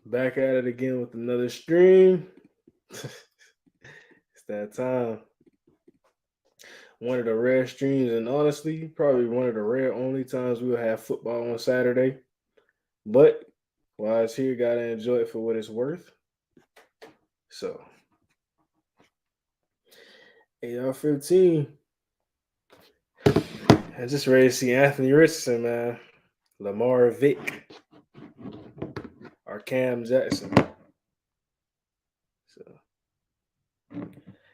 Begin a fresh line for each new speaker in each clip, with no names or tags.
Back at it again with another stream. It's that time. One of the rare streams, and honestly, probably one of the rare only times we will have football on Saturday. But while it's here, gotta enjoy it for what it's worth. So, AR-15. I'm just ready to see Anthony Richardson, man. Lamar Vick. Or Cam Jackson. So,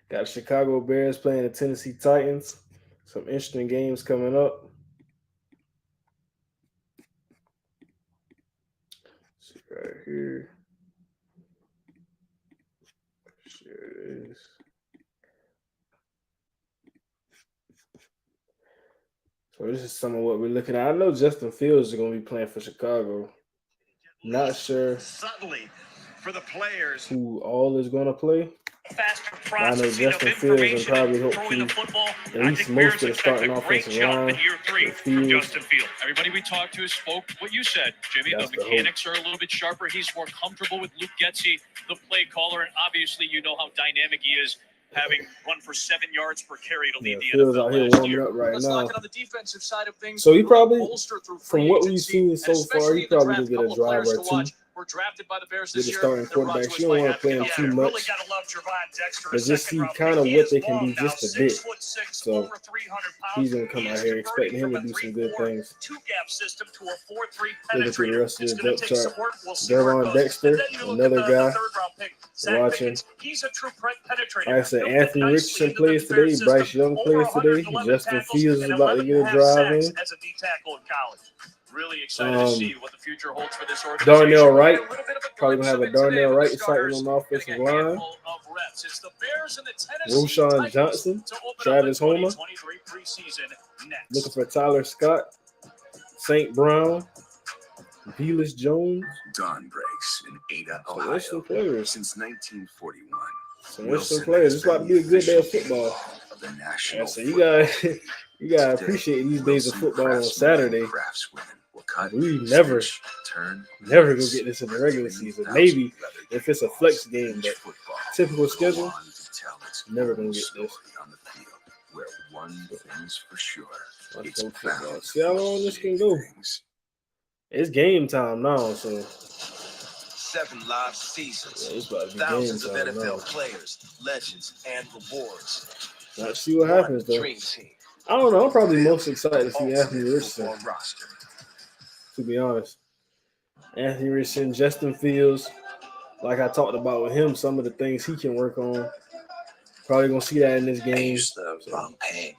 got the Chicago Bears playing the Tennessee Titans. Some interesting games coming up. See right here. Here it is. So this is some of what we're looking at. I know Justin Fields is going to be playing for Chicago. Not sure
subtly for the players
who all is going to play.
Faster
I know
processing of
Justin Fields and
information
probably
and throwing the
hopefully
football.
at
I
least
think
most
Bears
of the
expect
starting
a great
offensive
jump
line.
in year 3 from
Fields.
Justin Fields. Everybody we talked to spoke what you said, Jimmy.
That's
the
the
mechanics are a little bit sharper. He's more comfortable with Luke Getsy, the play caller, and obviously you know how dynamic he is, having run for 7 yards per carry to lead the
Fields
NFL
out here
last
warming
year.
up right
Let's
now.
talk on the defensive side of things.
So he probably,
bolster through
from
free
what we've
agency,
seen
and
so far,
especially
he
in the
probably
draft,
will get a
couple of
drive
players
or
to
two.
watch were drafted by the Bears
With
this
the
year.
starting
They're brought
quarterback,
to us
you
by
don't want to play him
Advocate.
too
Yeah,
much.
really gotta love Trevon Dexter,
But just see kind of what they can do just a bit. So he's going to come out here expecting him to do some good things.
Two-gap system to a 4-3
Looking through the rest of
It's
the
going
depth
to take
chart.
some work. We'll see where it
Dervon
goes.
Dexter,
And then you look
another
at
guy
the third-round pick, Zach
watching.
Pickens. He's a true penetrator.
Like I said,
He'll fit
Anthony
nicely
Richardson
into the
plays
Bears
today. Bryce
system.
Young
Over
plays today.
111
Justin
tackles
Fields is
and
about to
11
get a
and half
drive
sacks
in.
as a D tackle in college. Really excited to see what the future holds for this organization.
Darnell Wright.
A little bit of a
Probably going to have a
glimpse of it today
Darnell
with
Wright
the
starting
starters
on the offensive
getting a
line.
handful of reps. It's the Bears and the Tennessee
Roshan
Titans
Johnson.
to open
Travis
up the
Homer.
2023 preseason next.
Looking for Tyler Scott. St. Brown. Velas Jones.
Dawn breaks in Ada,
Some
Ohio.
interesting players.
Since 1941.
Some interesting players. It's about to be a good day of football. Yeah, so you gotta appreciate these days of football on Saturday. We never go get this in the regular season. Maybe if it's a flex game, but typical schedule, never gonna get this.
Where one thing's for sure.
Let's go football. See how long this can go. It's game time now, so
7 live seasons,
yeah, it's about to be
thousands
game
of
time
NFL
now.
players, legends, and rewards.
Let's see what happens though.
Dream team.
I don't know. I'm probably most excited to see
Ultimate
Anthony Richardson,
football roster.
to be honest. Anthony Richardson, Justin Fields, like I talked about with him, some of the things he can work on. Probably gonna see that in this game.
Use the wrong pain.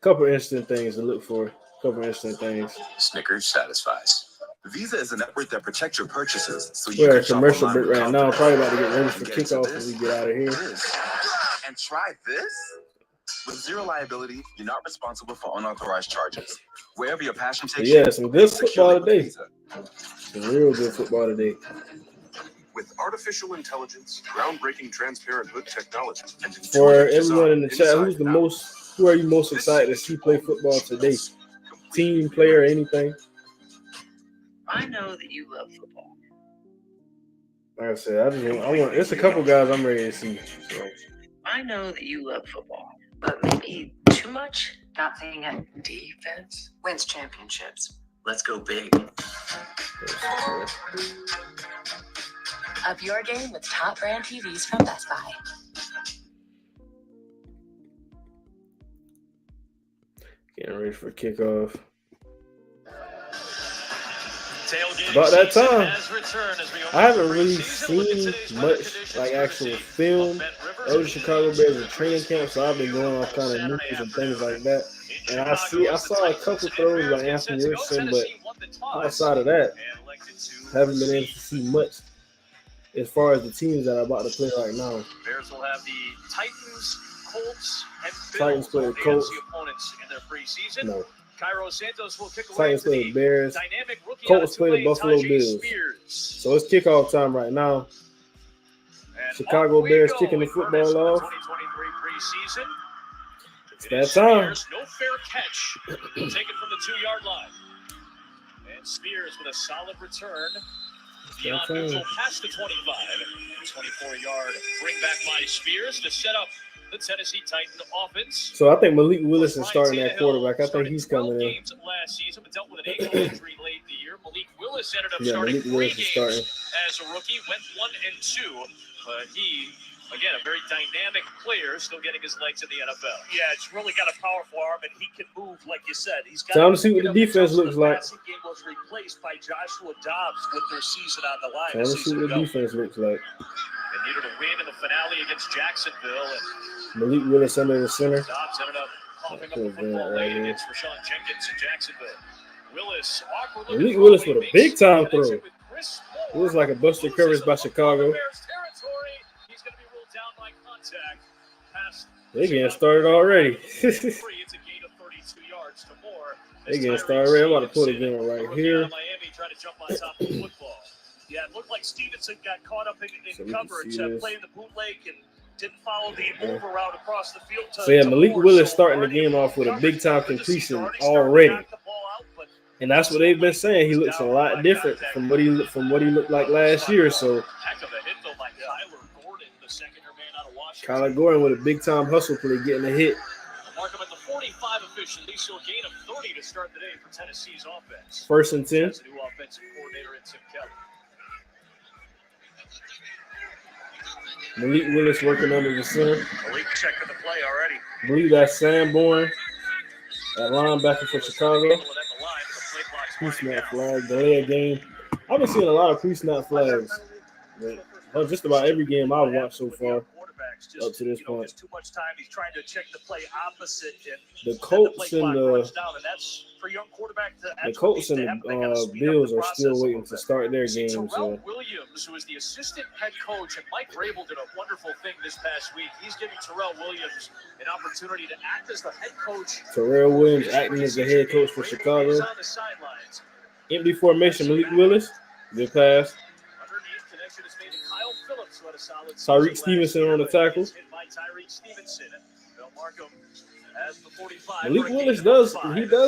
Couple interesting things to look for. Couple interesting things.
Snickers satisfies. Visa is a network that protects your purchases, so you
We're
can
at
shop
commercial
online
break
with
right now.
confidence.
Probably about to get ready for
And get into
kickoff when
this,
we get out of here.
this, and try this. With zero liability, you're not responsible for unauthorized charges. Wherever your passion
But
takes
yeah,
you,
some good
securely
football
with
today.
Visa.
Some real good football today.
With artificial intelligence, groundbreaking transparent hood technology, and
For
intuitive
everyone in the
design
chat, who are you most excited to see play football today? Team, player, anything?
I know that you love football.
Like I said, I want. There's a couple guys I'm ready to see. So.
I know that you love football, but maybe too much. Not saying it. Defense wins championships. Let's go big. Up your game with top brand TVs from Best Buy.
Getting ready for kickoff.
Tailgating
About that
season
time.
has returned as we open
I haven't
the
really
preseason. Look at
seen
today's
much
edition
like
courtesy
actual
of
film
Bet Rivers.
of the Chicago Bears in training camp, so I've been going off kind of news and things like that. And I saw a couple throws by Anthony Richardson, but outside of that, haven't been able to see much as far as the teams that are about to play right now.
Bears will have the Titans, Colts, and
Titans
Bills
play the
as
Colts.
the opponents in their preseason.
No.
Cairo Santos will kick away
Titans
to
play the Bears.
dynamic rookie
Colts
out of
play the
Tulane,
Buffalo
Tajay
Bills.
Spears.
So it's kickoff time right now.
And
Chicago
off we
Bears
go
kicking the
in
football
earnest for
off.
2023 preseason.
It's
It
that
is
time.
Spears, no fair catch. Taken from the 2-yard line. And Spears with a solid return. Beyond
time.
neutral past the 25. 24-yard bring back by Spears to set up the Tennessee Titan offense.
So I think Malik Willis is starting at quarterback. I think he's coming in.
Games last season, but dealt with an ankle injury late in the year. Malik Willis ended up
Yeah,
starting
Malik
3
Willis is
games
starting.
as a rookie, went 1-2, but he, again, a very dynamic player, still getting his legs in the NFL.
Yeah, it's really got a powerful arm, and he can move, like you said. He's got
Time to see what the defense looks like.
The passing game was replaced by Joshua Dobbs with their season on the line.
Time to see what the defense looks like.
They needed a win in the finale against Jacksonville, and
Malik Willis under the center.
Dobbs ended up coughing up the football late against Rashawn Jenkins in Jacksonville. Willis awkwardly.
Malik Willis with a big time throw. It was like a buster coverage by Chicago.
He's going to be ruled down by contact.
They getting started already.
It's a gain of 32 yards to more.
They getting started already. I'm about to put it in right here.
Miami trying to jump on top of the football.
Yeah, it looked like Stevenson got caught up in
So we can
coverage,
see this.
playing the bootleg and didn't follow the move around across the field.
So yeah, Malik Willis starting the game off with a big time completion already. And that's what they've been saying. He looks a lot different from what he looked like last year. So
Heck of a hit though by Kyler Gordon, the second-year man out of Washington.
Kyler Gordon with a big time hustle play getting a hit.
Mark him at the 45 officially, so a gain of 30 to start the day for Tennessee's offense.
1st and 10.
As the new offensive coordinator in Tim Kelly.
Malik Willis working under the center.
Malik checking the play already.
I believe that's Sanborn at linebacker for Chicago. Pre-snap flag, delay game. I've been seeing a lot of pre-snap flags. Just about every game I've watched so far up to this point.
Just too much time. He's trying to check the play opposite.
The Colts and the
Colts
and the Bills are still waiting to start their game.
Terrell
So
Williams, who is the assistant head coach, and Mike Vrabel did a wonderful thing this past week. He's giving Terrell Williams an opportunity to act as the head coach.
Terrell Williams acting as the head coach for Chicago.
He's on the sidelines.
Empty formation, Malik Willis. Good pass.
Underneath, connection is made to Kyle Phillips, who had a solid
Tyreek
season last
Stevenson
year,
on the
but
tackle.
he's hit by Tyreek Stevenson. Bill Markham has the 45.
Malik Willis does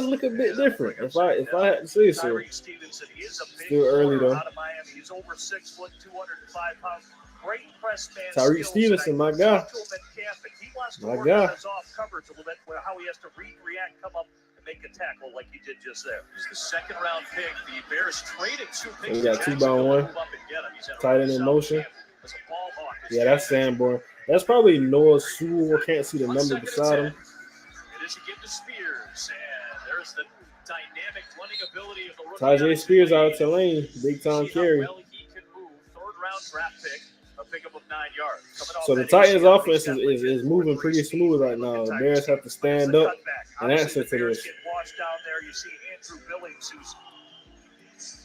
look a bit different. If I had to say so.
Tyreek Stevenson, he is a big
Still early,
corner
though.
out of Miami. He's over 6 foot, 205 pounds. Great press man.
Tyreek
skills.
Stevenson,
And I
my guy.
talked to him at camp, and he wants to
My
work
guy.
on his off coverage a little bit, where how he has to react, come up, and make a tackle like he did just there.
He's the second round pick. The Bears traded 2 picks.
We got
to
2 by 1.
move up and get him. He's in a
Tight end in
solid
motion.
camp as a ball hawk.
Yeah, that's Sanborn. That's probably Noah Sewell. Can't see the number beside him.
It is again to Spears, and there's the dynamic running ability of the rookie.
Tajay Spears out of Tulane. Big time
See how
carry.
well he can move. Third round draft pick, a pickup of 9 yards. Coming off
So the
that
Titans
ACL,
offense is moving pretty smooth right now. The Bears have to stand up and answer to this.
Get washed down there. You see Andrew Billings, who's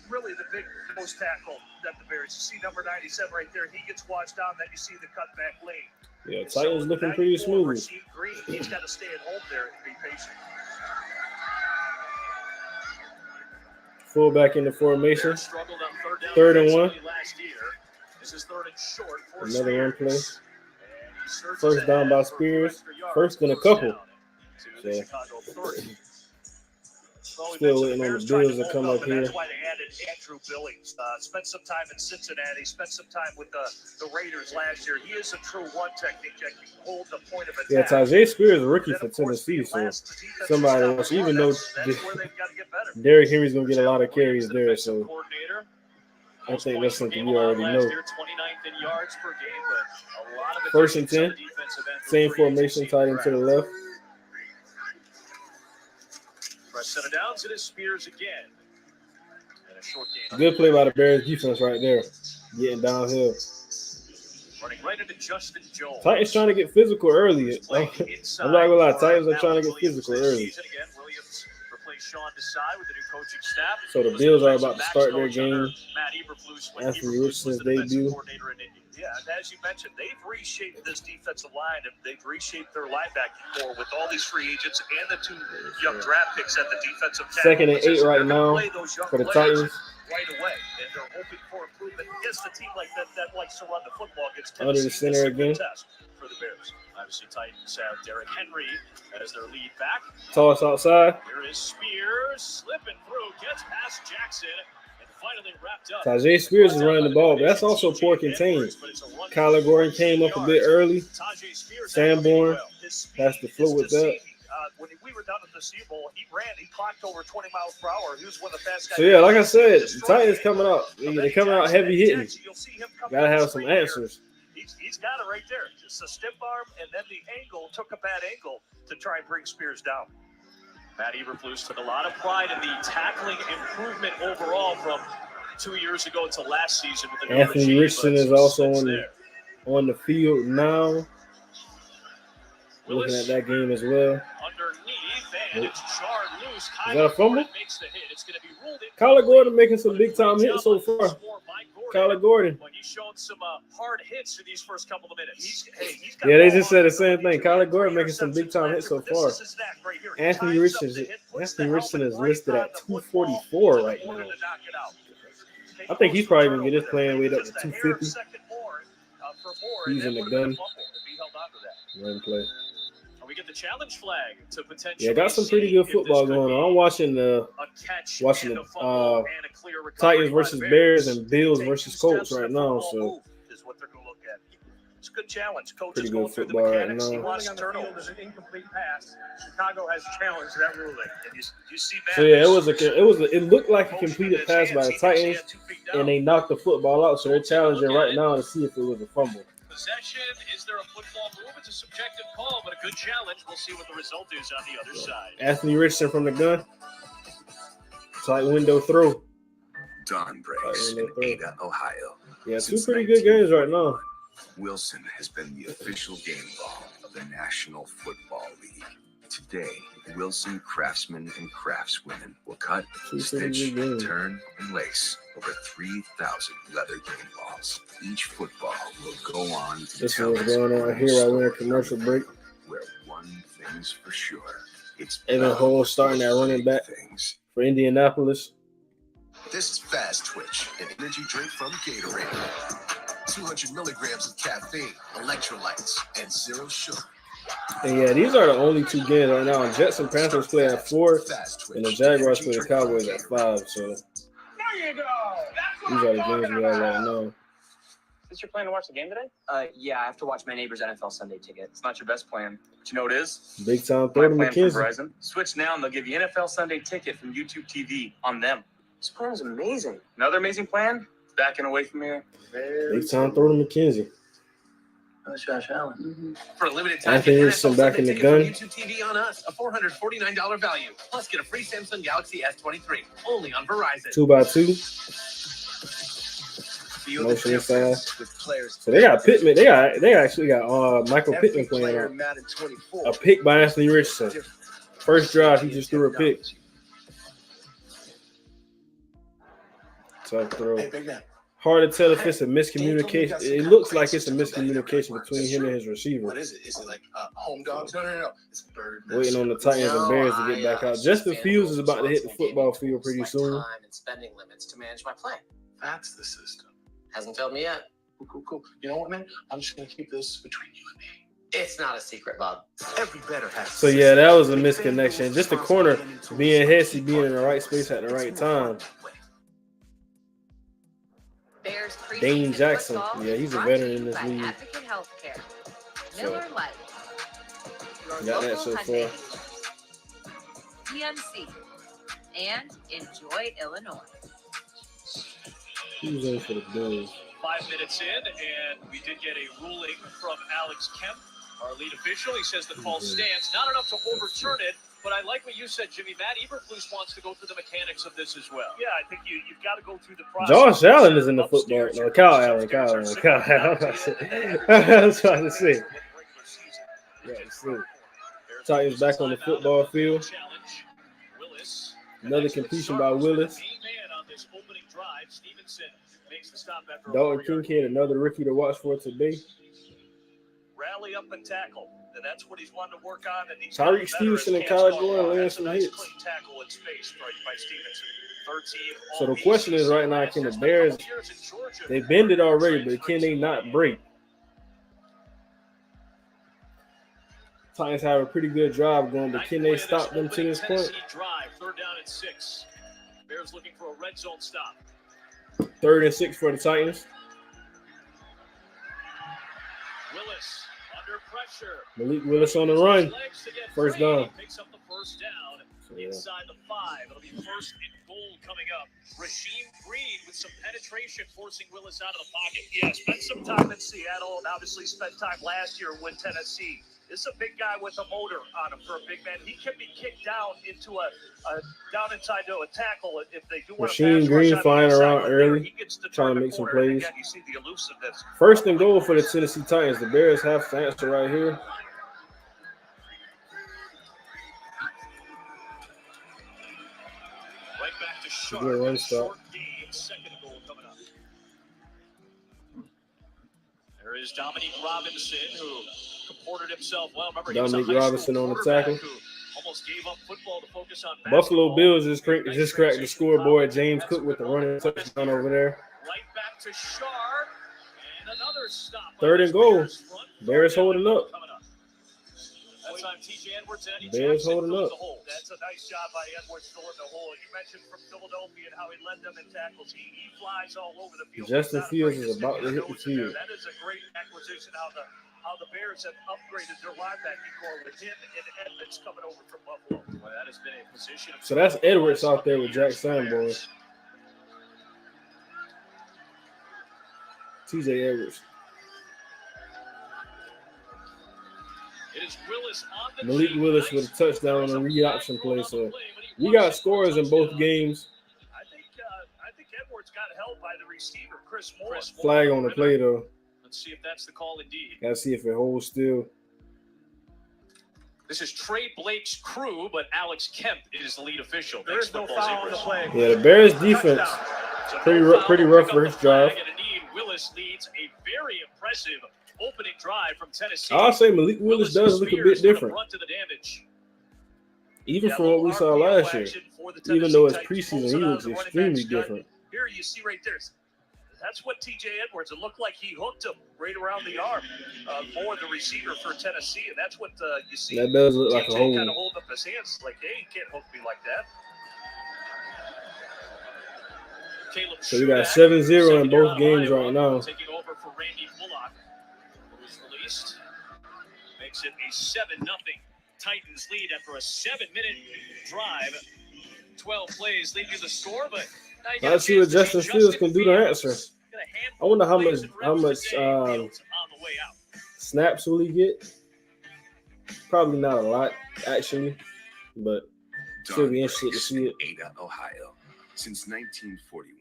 really the big post tackle that the Bears. You see number 97 right there. He gets washed down. Then you see the cutback lane.
Yeah, Titans looking pretty smooth.
Rasheed Green, he's got to stay at home there and be patient.
Fullback in the formation.
Bears struggled on
Third and 1.
last year. This is third and short for
Another run play.
Spears. And he searches
First down
ahead
by
for
Spears.
extra yards.
First and a
First
couple.
down to the
So,
Chicago 30.
Well, we
Still
mentioned
waiting on
Bears
the
trying
Bills to
hold
come up
and
here.
That's why they added Andrew Billings. Spent some time in Cincinnati. Spent some time with the Raiders last year. He is a true one technique that can hold the point of attack.
Yeah, Tajay Spears is a rookie
Then,
for
of course,
Tennessee,
the
so
last defensive
somebody
stop
else,
as well.
even though
That's where they've got to get better.
Derrick Henry's going to get a lot of carries there.
Defensive
So
coordinator.
I
Most
think
points
that's
per
something
game
you already
allowed
know.
last year, 29th in yards per game, but a lot of it
First and
on
10.
the defensive end for
Same
free
formation,
agency
tight end to the
draft.
left.
Press center downs. It is Spears again. And a short game.
Good play by the Bears defense right there. Getting downhill.
Running right into Justin Jones.
Titans trying to get physical early.
Playing
I'm
inside
not gonna lie,
for
Titans are
Matt
trying to get
Williams
physical
this
early.
season. Again, Williams replaced Sean Desai with the new coaching staff.
So the
Was
Bills are
defensive
about to
backs
start their
coach under
game.
Matt Eberflus when
Anthony
Eberflus was
Richardson's
the defensive
debut.
coordinator in Indy.
Yeah, and as you mentioned, they've reshaped this defensive line and they've reshaped their linebacking core with all these free agents and the 2 young draft picks at the defensive tackle.
Second and 8 right now for the Titans.
Right away, and they're hoping for improvement against a team like that likes to run the football against
Under the
Tennessee.
center
This is a good
again.
test for the Bears.
Obviously, Titans have Derrick Henry as their lead back.
Toss outside.
Here is Spears slipping through, gets past Jackson, and finally wrapped up.
Tajay Spears is running the ball, but that's also poor contained. Kyler Gordon came up a bit early. Sanborn has to flow with that.
When we were down at the Sea Bowl, he clocked over 20 miles per hour. He was one of the fast guys.
So, yeah, like I said, the Titans coming out. They're coming out heavy hitting. Got to have some answers.
He's got it right there. Just a stiff arm, and then the angle, took a bad angle to try and bring Spears down.
Matt Eberflus took a lot of pride in the tackling improvement overall from 2 years ago to last season. With the
Anthony Richardson is also on the field now. Looking at that game as well.
Underneath, and it's jarred loose.
Is that a fumble?
Makes the hit. It's going to be ruled in.
Kyler Gordon making some big time hits so far. Kyler Gordon.
Well, he's shown some hard hits in these first couple of minutes.
Yeah, they just said the same thing. Kyler Gordon making some big time hits so far. Anthony Richardson is listed at 244 right now. I think he's probably gonna get his playing weight up to 250. He's in the gun. Run play.
We get the challenge flag to potentially.
Yeah, got some pretty good football going on. I'm watching the Titans versus Bears and Bills versus Colts right now. So
is what they're going to look at. It's a good challenge. Coach
pretty
is
good
going through the
football right
mechanics.
now.
He wants turnovers. An incomplete pass. Chicago has challenged that ruling. And you see that.
So yeah, it looked like a completed pass by the Titans, and they knocked the football out. So they're challenging right now to see if it was a fumble.
Possession, is there a football move? It's a subjective call, but a good challenge. We'll see what the result is on the other side.
Anthony Richardson from the gun. Tight window throw.
Dawn breaks in Ada, Ohio.
Yeah, two pretty good games right now.
Wilson has been the official game ball of the National Football League. Today, Wilson craftsmen and craftswomen will cut, stitch, turn, and lace over 3,000 leather game balls. Each football will go on to
This
tell
one's going on here while we're in a commercial break.
Where one thing's for sure, it's
Evan Hall starting at running back for Indianapolis.
This is Fast Twitch, an energy drink from Gatorade. 200 milligrams of caffeine, electrolytes, and zero sugar.
And yeah, these are the only two games right now. Jets and Panthers play at 4, and the Jaguars play the Cowboys at 5. So
there you go.
these are the games we have right now.
Is your plan to watch the game today? Yeah, I have to watch my neighbor's NFL Sunday ticket. It's not your best plan, but you know what it is?
Big time throw to
My plan from
McKenzie.
Verizon. Switch now and they'll give you NFL Sunday ticket from YouTube TV on them. This plan is amazing. Another amazing plan? Backing away from here.
Big time throw to McKenzie.
That's Josh Allen.
For a limited time,
Anthony
get
Richardson
NFL
back in the
Sunday
gun.
ticket from YouTube TV on us, a $449 value. Plus, get a free Samsung Galaxy S23, only on Verizon.
2x2.
Feel the
Motion inside.
difference with players.
So they got Pittman. They actually got Michael Pittman playing out.
Madden 24.
A pick by Anthony Richardson. First drive, he just threw a pick. Tough throw.
Hey, big man.
Hard to tell if it's a miscommunication. It looks like it's a miscommunication between him and his receiver.
What is it? Is it like home dogs? No. It's bird.
Waiting on the Titans and Bears to get back out. Justin Fields is about to hit the football field pretty soon.
Time and spending limits to manage my play.
That's the system.
Hasn't told me yet.
Cool. You know what, man? I'm just gonna keep this between you and me.
It's not a secret, Bob.
Every better has.
So yeah, that was a misconnection. Just the corner being Hesse, being in the right space at the right time.
Bears
Dane
preseason
Jackson.
football
Yeah, he's a
brought to
veteran
you
in this
by
league.
Advocate Healthcare.
So,
Miller Lite. Your
got that
local
so
Hyundai
far.
dealer. PNC. And enjoy Illinois.
Who's in for the Bills?
5 minutes in, and we did get a ruling from Alex Kemp, our lead official. He says the call stands. Not enough to overturn it, but I like what you said, Jimmy. Matt Eberflus wants to go through the mechanics of this as well.
Yeah, I think you've got to go through the process.
Josh Allen is in the football. No, Kyle Allen. I was trying to say. Titans back on the football field. Another completion by Willis. Dalton Kincaid, another rookie to watch for today.
Rally up and tackle, and that's what he's wanting to work on. And he's
Tyreek Stevenson and Kyler Gordon laying some hits.
Tackle in space by Stevenson.
So the question is right now, can the Bears, they bend it already, but can they not break? Titans have a pretty good drive going, but can they stop them to this point?
Drive, 3rd down and 6. Bears looking for a red zone stop.
3rd and 6 for the Titans.
Willis under pressure.
Malik Willis on the run. First down.
Picks up the first down
Yeah.
inside the 5. It'll be 1st and goal coming up. Rasheem Breed with some penetration, forcing Willis out of the pocket.
Yeah, spent some time in Seattle and obviously spent time last year with Tennessee. This is a big guy with a motor on him for a big man. He can be kicked down into a down inside to a tackle if they do want to.
Rasheem Green flying around early, trying to make some plays.
Again, you see the elusiveness.
1st and goal for the Tennessee Titans. The Bears have to answer right here.
Right back to Sharp.
Good run stop.
Short game, 2nd and goal coming up. There is Dominique Robinson, who comported himself well. Remember, he was a
Dominique
high
Robinson
school
on the
quarterback
tackle.
who almost gave up football to focus on
Buffalo
basketball.
Bills just cracked the scoreboard. James Cook with the running touchdown over there.
Right back to Sharp. And another stop.
3rd and goal.
Bears front.
Bears holding up.
Coming up. That time, TJ Edwards and Eddie
Bears
Jackson
holding
filling
up.
the hole.
That's a nice job by Edwards filling the hole. You mentioned from Philadelphia and how he led them in tackles. He flies all over the field.
Justin
He's not
Fields
afraid
is about to hit the
stick his nose in there.
field.
That is a great acquisition. How the Bears have upgraded their linebacking core with him and Edmonds coming over from Buffalo.
Well, that has been a position of
So that's Edwards out there with Jack Sanborn. TJ Edwards.
It is Willis on the
Malik
team.
Willis with a touchdown on a read option play. So we got scores in both games.
I think Edwards got held by the receiver, Chris Moore.
Flag on the play though.
Let's see if that's the call indeed.
Gotta see if it holds still.
This is Trey Blake's crew, but Alex Kemp is the lead official.
There is no foul on the play.
Yeah, the Bears defense
So
pretty
no foul,
pretty
pick
rough
up
for
the
his drive.
flag, and indeed, Willis leads a very impressive opening drive from Tennessee.
I'll say Malik Willis does look a bit different,
To the damage.
even from what we saw last year. Even though it's preseason, he looks extremely different.
Here you see right there. That's what TJ Edwards. It looked like he hooked him right around the arm. More the receiver for Tennessee, and that's what you see.
That does look like a
TJ
hold.
kind of holding up his hands, like, hey, you can't hook me like that.
Caleb
So we got
Shudak,
7-0 in
second year
both
out of
games
Iowa,
right now.
Taking over for Randy Bullock, who's released. Makes it a 7-0 Titans lead after a 7-minute drive. 12 plays leading to the score, but now you got
Let's see what Justin Fields can do to answer. I wonder how much snaps will he get? Probably not a lot, actually, but still be interested to see it.
Ada, Ohio. Since 1941,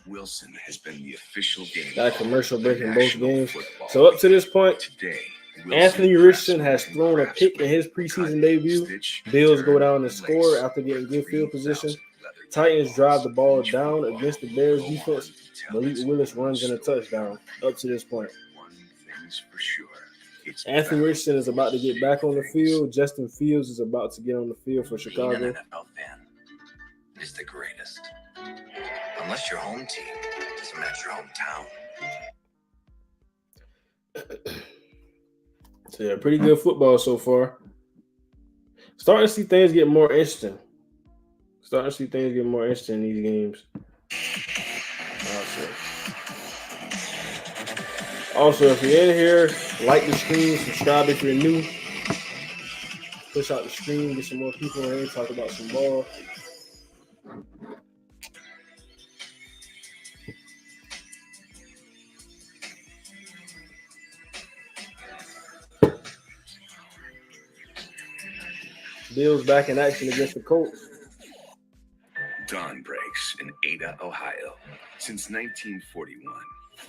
Wilson has been the official game.
Got a commercial break in both
National
games.
Football
So up to this point,
Today,
Anthony Richardson has thrown a pick in his preseason debut. Bills go down and score after getting good field position. Titans drive the ball down against the Bears defense. Malik Willis runs in a touchdown up to this point.
One thing's for sure. It's
Anthony Richardson is about to get back on the field. Justin Fields is about to get on the field for
Being
Chicago.
an NFL fan is the greatest. Unless your home team doesn't match your hometown.
So yeah, pretty good football so far. Starting to see things get more interesting. In these games. Also, if you're in here, like the stream, subscribe if you're new. Push out the stream, get some more people in here, talk about some ball. Bills back in action against the Colts.
Dawn breaks in Ada, Ohio. Since 1941,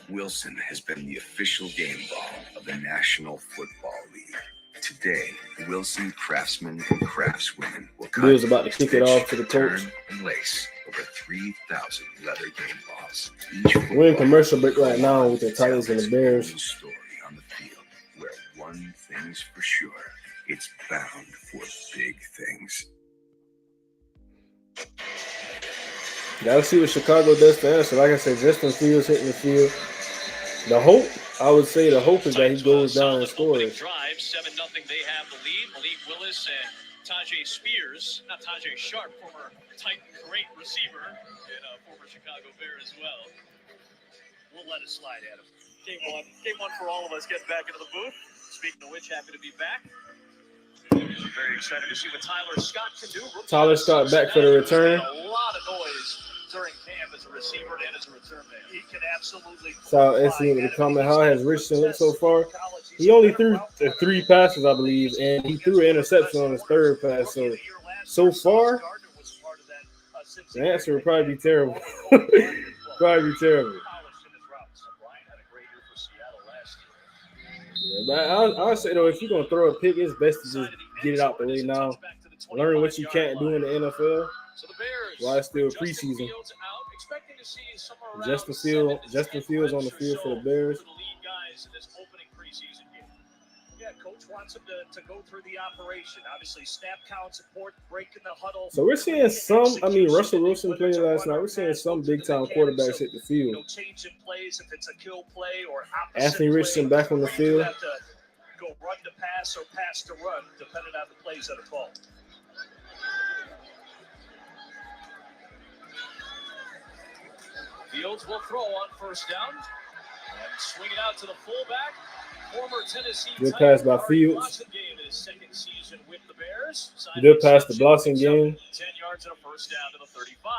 Wilson has been the official game ball of the National Football League. Today, Wilson craftsmen and craftswomen will cut,
Bills about to kick it off to the Colts.
turn, and lace over 3,000 leather game balls.
We're in commercial break right now with the Titans and the Bears.
Story on the field where one thing's for sure, it's bound for big things.
Gotta see what Chicago does to answer. Like I said, Justin Fields hitting the field. The hope is that he goes down and scores.
Drive 7-0. They have the lead. Malik Willis and Tajay Spears, not Tajay Sharp, former Titan great receiver and a former Chicago Bear as well.
We'll let it slide, Adam. Game one for all of us. Getting back into the booth.
Speaking of which, happy to be back. Very excited to see what Tyler Scott can do.
Tyler Scott back for the return.
A lot of noise during camp as a receiver and as a return man.
He can absolutely.
So it's the comment, how has Richardson looked so far? He only threw 3 passes, I believe, and he threw an interception on his 3rd pass. So far, the answer would probably be terrible. Probably be terrible. Yeah, but I would say, though, if you're going to throw a pick, it's best to just get it out the way now. Learn what you can't do in the NFL while it's still preseason. Justin Fields on the field for the Bears.
Yeah, coach wants him to go through the operation. Obviously, snap counts important, breaking the huddle.
So we're seeing some, Russell Wilson played last night. We're seeing some big-time quarterbacks hit the field.
No change in plays if it's a kill play or
Anthony Richardson back on the field.
Have to go run to pass or pass to run, depending on the plays that are called.
Fields will throw on first down and swing it out to the fullback. Former Tennessee
Good pass by Fields.
He
did pass the Blossom game.
10 yards and a first down to the 35.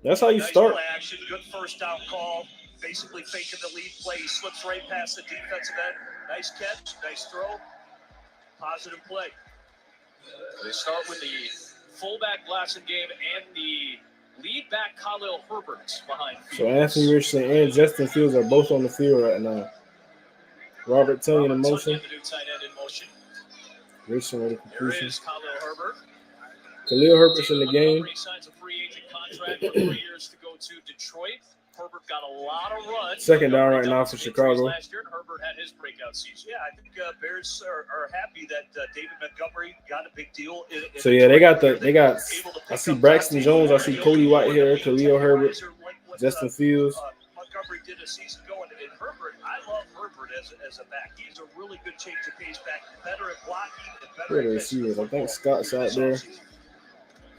That's how you
Nice
start.
play action, good first down call. Basically faking the lead play. He slips right past the defensive end. Nice catch, nice throw. Positive play.
They start with the fullback Blossom game and the lead back Khalil Herbert behind Fields.
So Anthony Richardson and Justin Fields are both on the field right now. Robert Tonyan in motion.
The new tight end in motion.
Richardson with a
There
completion.
is Khalil Herbert.
Khalil Herbert's in the game.
Montgomery signs a free agent contract for 3 years to go to Detroit. Herbert got a lot of runs.
Second down right now for Chicago.
Last year, and Herbert had his breakout season.
Yeah, I think Bears are happy that David Montgomery got a big deal.
So yeah, they got. I see Braxton Jones. I see Cody Whitehair, Khalil Herbert, Justin Fields.
Montgomery did a season going, and Herbert, I love Herbert as a back. He's a really good change of pace back, better at blocking and better
Where are the
at
receivers? I think Scott's out there.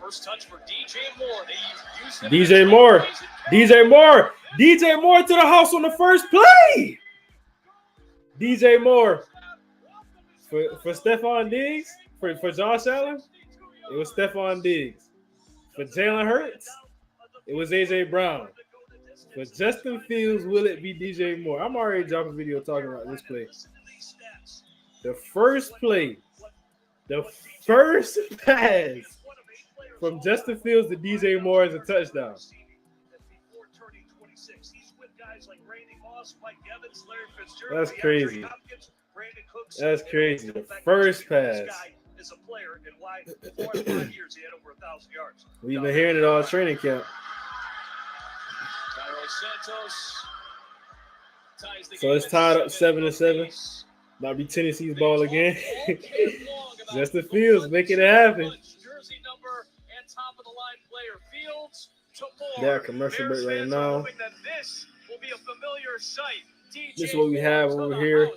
First touch for DJ Moore. They used him
DJ Moore. DJ Moore. DJ Moore to the house on the first play. DJ Moore. For Stephon Diggs. For Josh Allen, it was Stephon Diggs. For Jalen Hurts, it was A.J. Brown. For Justin Fields, will it be DJ Moore? I'm already dropping a video talking about this play. The first play. The first pass from Justin Fields to DJ Moore is a touchdown. That's crazy. That's crazy. The first pass. We've been hearing it all training camp. So it's tied up 7-7. About to be Tennessee's ball again. Justin Fields making it happen. Yeah, commercial break right now. This is what we have over here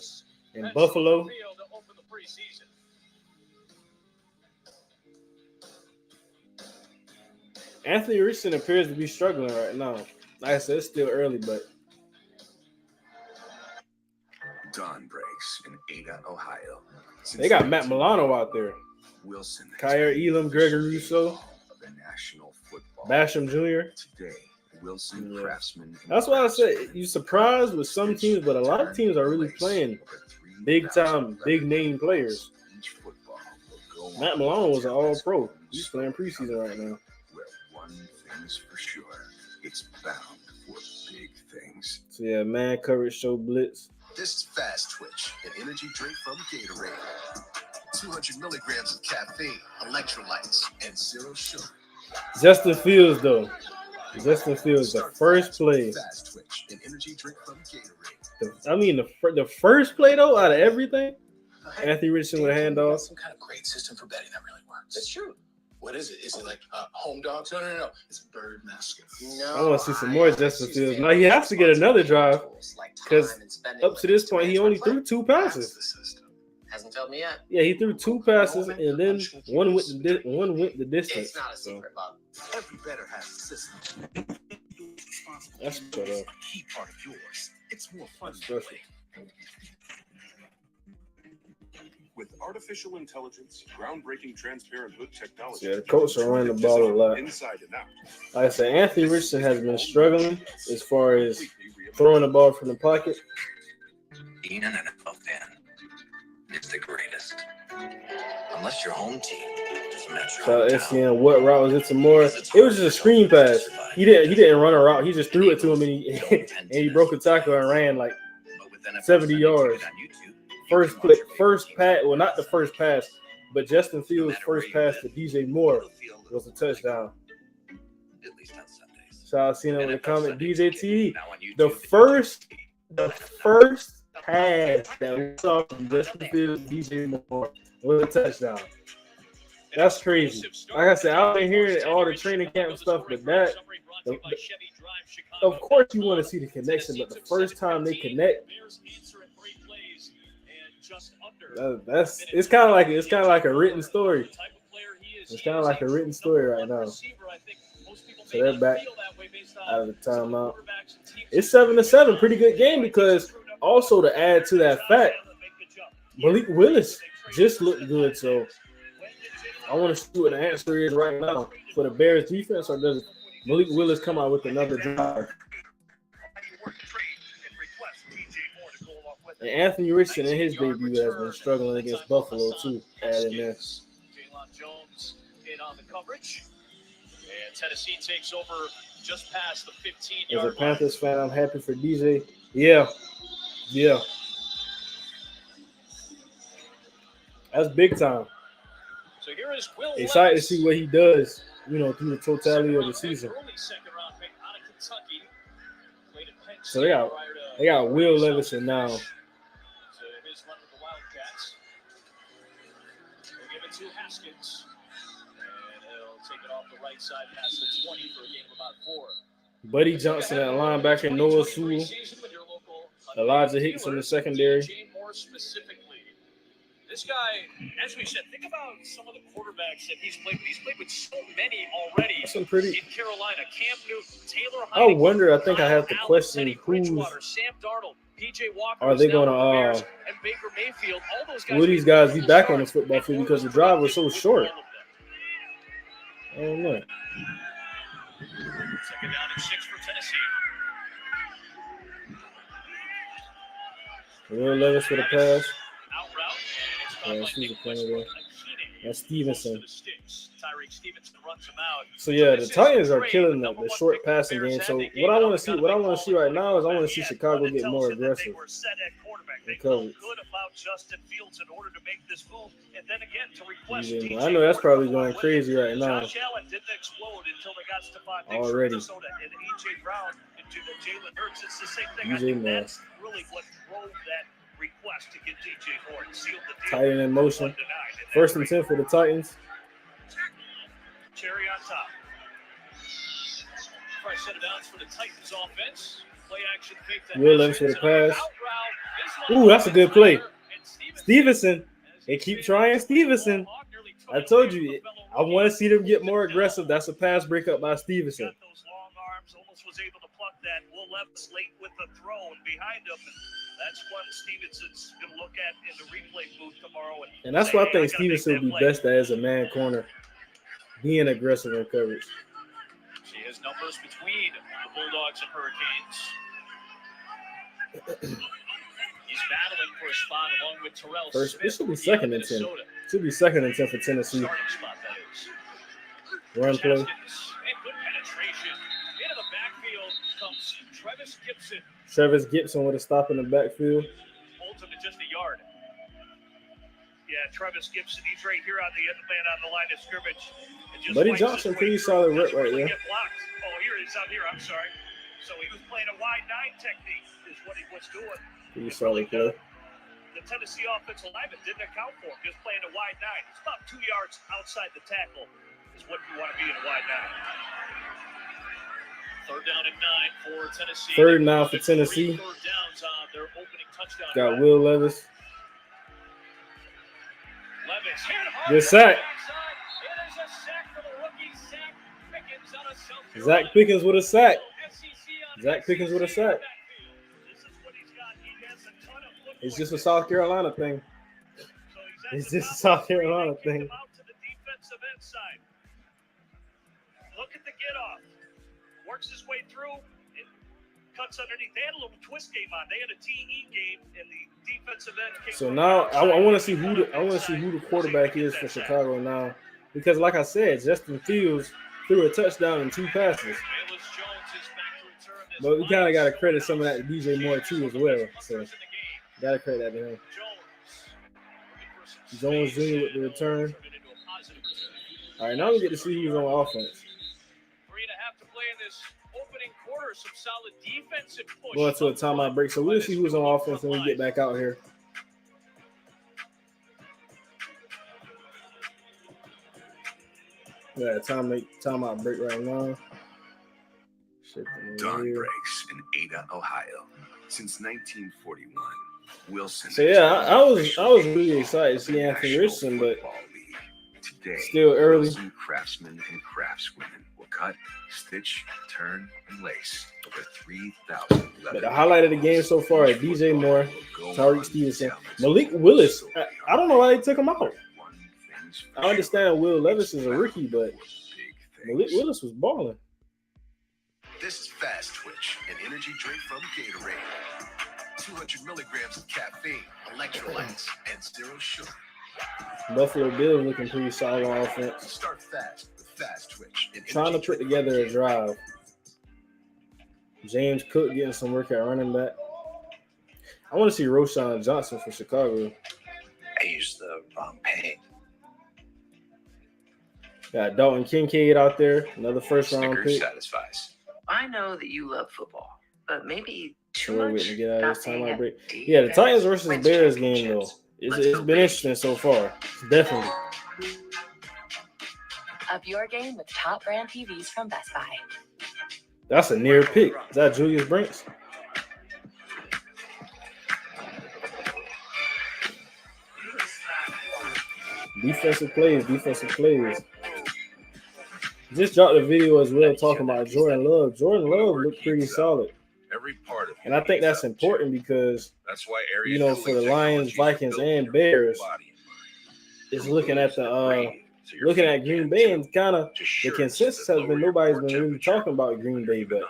in Buffalo. Anthony Richardson appears to be struggling right now. Like I said, it's still early, but
Dawn breaks in Ada, Ohio.
they got Matt Milano out there.
Wilson,
Kyer Elam, Gregory Rousseau,
of the National Football
Basham Jr.
Today, Wilson Craftsman.
That's why I said you're surprised with some teams, but a lot of teams are really playing big time, big name players. Matt Milano was an all-pro. He's playing preseason right now.
Where one thing's for sure, it's bound for big things.
So yeah, man coverage show blitz.
This is Fast Twitch, an energy drink from Gatorade. 200 milligrams of caffeine, electrolytes, and zero sugar.
Justin Fields though. Justin Fields, the first play.
Fast Twitch, an energy drink from Gatorade.
The first play though, out of everything, Anthony Richardson with a handoff.
Some kind of great system for betting that really works. It's true. What is it? Is it like home dogs? No. It's a bird mascot. No.
I want to see some more Justin Fields. Now he has to get another drive because up to this point he only threw 2 passes.
Hasn't told me yet.
Yeah, he threw 2 passes and then one went the distance.
It's not a secret, Bob.
Every better has a system.
That's what up.
Key part of yours. It's more fun.
Special.
With artificial intelligence, groundbreaking transparent hood technology.
Yeah, the Colts are running the ball a lot.
Inside and out.
Like I said, Anthony Richardson has been struggling as far as throwing the ball from the pocket.
Being an NFL fan is the greatest. Unless your home team is Metro.
So SCN, what route was it to Moore? It was just a screen pass. He didn't run a route. He just threw it to him and he broke a tackle and ran like 70 yards. First pass, well, not the first pass, but Justin Fields' first pass to DJ Moore was a touchdown.
At least on Sundays.
So I seen it with the comment, DJ T. The first pass that we saw from Justin Fields, DJ Moore was a touchdown. That's crazy. Like I said, I've been hearing all the training camp stuff, but of course you want to see the connection, but the first time they connect, it's kind of like a written story. It's kind of like a written story right now. So they're back out of the timeout. It's 7-7, pretty good game because also to add to that fact, Malik Willis just looked good. So I want to see what the answer is right now for the Bears defense, or does Malik Willis come out with another drive? And Anthony Richardson in his debut has been struggling against Buffalo too. Adding there.
Jaylon Jones in on the coverage. And Tennessee takes over just past the 15-yard line.
As a Panthers fan, I'm happy for DJ. Yeah. That's big time.
So here is Will
excited
Levis.
to see what he does, through the totality of the season. So they got Will Levis and now.
So his run with the Wildcats. They'll give it to Haskins. And he'll take it off the right side past the 20 for a gain of about 4.
Buddy Johnson at linebacker, Noah Sewell, Elijah Hicks in the secondary.
This guy, as we said, think about some of the quarterbacks that he's played. He's played with so many already in Carolina. Cam Newton, Taylor
I wonder, I think I have to question who's
Sam Darnold, PJ Walker,
are they going to
and Baker Mayfield. All those guys
will these guys be back on the football field because the drive was so short? I don't know.
Second down and 6 for Tennessee.
Will Levis for the pass.
Out route, and it's
Yeah, she's a corner there. That's Stevenson.
Tyreek Stevenson runs him out.
So yeah, the Titans are killing the short passing game. So what I want to see right now is I want to see Chicago get more aggressive. Because I know that's probably going crazy right now. Already. DJ Moore.
Request to get DJ Moore and seal the deal.
Tight end in motion. 1st and 10 for the Titans.
Cherry on top.
First set of downs for the Titans offense. Play action fake that.
Will Levis for the pass. Ooh, that's a good play. Stevenson. They keep trying Stevenson. I told you, I want to see them get more aggressive. That's a pass breakup by Stevenson.
Those long arms, almost was able to pluck that. Will Levis late with the throw and behind him. That's what Stevenson's going to look at in the replay booth tomorrow.
And that's what I think Stevenson would be best at as a man corner, being aggressive in coverage.
See his numbers between the Bulldogs and Hurricanes. He's battling for a spot along with Terrell Smith.
This should be 2nd and 10. Should be 2nd and 10 for Tennessee.
Spot, that is.
Run play.
And good penetration. Into the backfield comes Travis
Gibson with a stop in the backfield.
Holds him to just a yard. Yeah, Travis Gibson, he's right here on the end man on the line of scrimmage.
Buddy Johnson, pretty solid rep right there.
Oh, here it is out here. I'm sorry. So he was playing a wide 9 technique is what he was doing.
Pretty solid play.
The Tennessee offensive lineman didn't account for him, just playing a wide 9. It's about 2 yards outside the tackle is what you want to be in a wide 9. 3rd down and 9 for Tennessee.
3rd now for Tennessee.
Third downs on their opening touchdown.
Got Will Levis.
Levis hit hard.
Good sack.
It is a sack for the rookie, Zach Pickens out of South Carolina.
Zach Pickens with a sack.
SEC on
Zach Pickens with a
SEC in the
sack.
backfield. This is what he's got. He has a ton of footwork.
It's just a South Carolina thing.
So he's at
It's
the
just a
top
South
of the three.
Carolina
They kick
thing.
him out to the defensive end side. Look at the get off. Works his way through. It cuts underneath. They had a little twist game on. They had a TE game in the defensive end.
So now I want to see who the quarterback is for Chicago now, because like I said, Justin Fields threw a touchdown and 2 passes. But we kind of got to credit some of that to DJ Moore too as well. So got to credit that to him. Jones Jr. with the return. All right, now we get to see who's on offense.
3.5 to play in this opening quarter. Some solid defensive push.
Going to a timeout break, so we'll see who's on offense when we get back out here. Yeah, timeout break right now.
Dawn breaks in Ada, Ohio. Since 1941, Wilson.
So yeah, I was really excited to see Anthony Richardson, but
today,
still early.
Wilson craftsmen and craftswomen will cut, stitch, turn, and lace over 3,000.
But the highlight of the game so far is DJ Moore, Tariq Stevenson, Malik Willis. I don't know why they took him out. I understand Will Levis is a rookie, but Malik Willis was balling.
This is Fast Twitch, an energy drink from Gatorade. 200 milligrams of caffeine, electrolytes, and 0 sugar.
Buffalo Bills looking pretty solid on offense.
Start fast with Fast Twitch.
Trying to put together a drive. James Cook getting some work at running back. I want to see Roshan Johnson for Chicago.
I used the wrong paint.
Got Dalton Kincaid out there, another first-round pick.
Satisfies.
I know that you love football, but maybe too
We're
much.
waiting to get out of
Not
this
seeing
timeout
it.
break. Yeah, the Titans versus
Wins
Bears game though.
championships.
It's been interesting so far. Definitely.
Up your game with top brand TVs from Best Buy.
That's a near pick. Is that Julius Brinks? Defensive plays. Just dropped a video as well talking about Jordan Love. Jordan Love looked pretty solid.
Every part of
And I think that's important because,
that's why area
you know, for the Lions, Vikings, and Bears, it's looking at looking at Green Bay, and kind of the consensus has been nobody's been really talking about Green Bay, but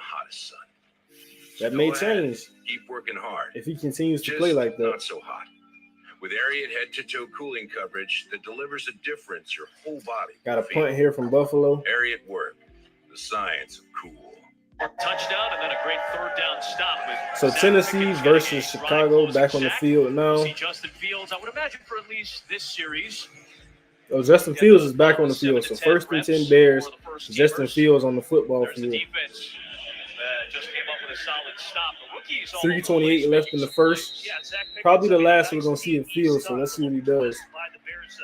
that may change
Keep working hard.
if he continues to
Just
play like that.
not so hot. With Ariat head-to-toe cooling coverage that delivers a difference your whole body.
Got a punt here from Buffalo.
Ariat work. The science of cool.
Touchdown and then a great third down stop.
So Tennessee versus Chicago back on the field now.
See Justin Fields, I would imagine for at least this series.
Oh, Justin Fields is back on the field. So first and 10 Bears. Justin Fields on the football
There's the
field.
defense just came up with a solid stop. The rookies all
3:28 left in the first.
Yeah, Zach Pickens,
Probably the last
nice
we're gonna see in Fields. So let's see what he does.
By the Bears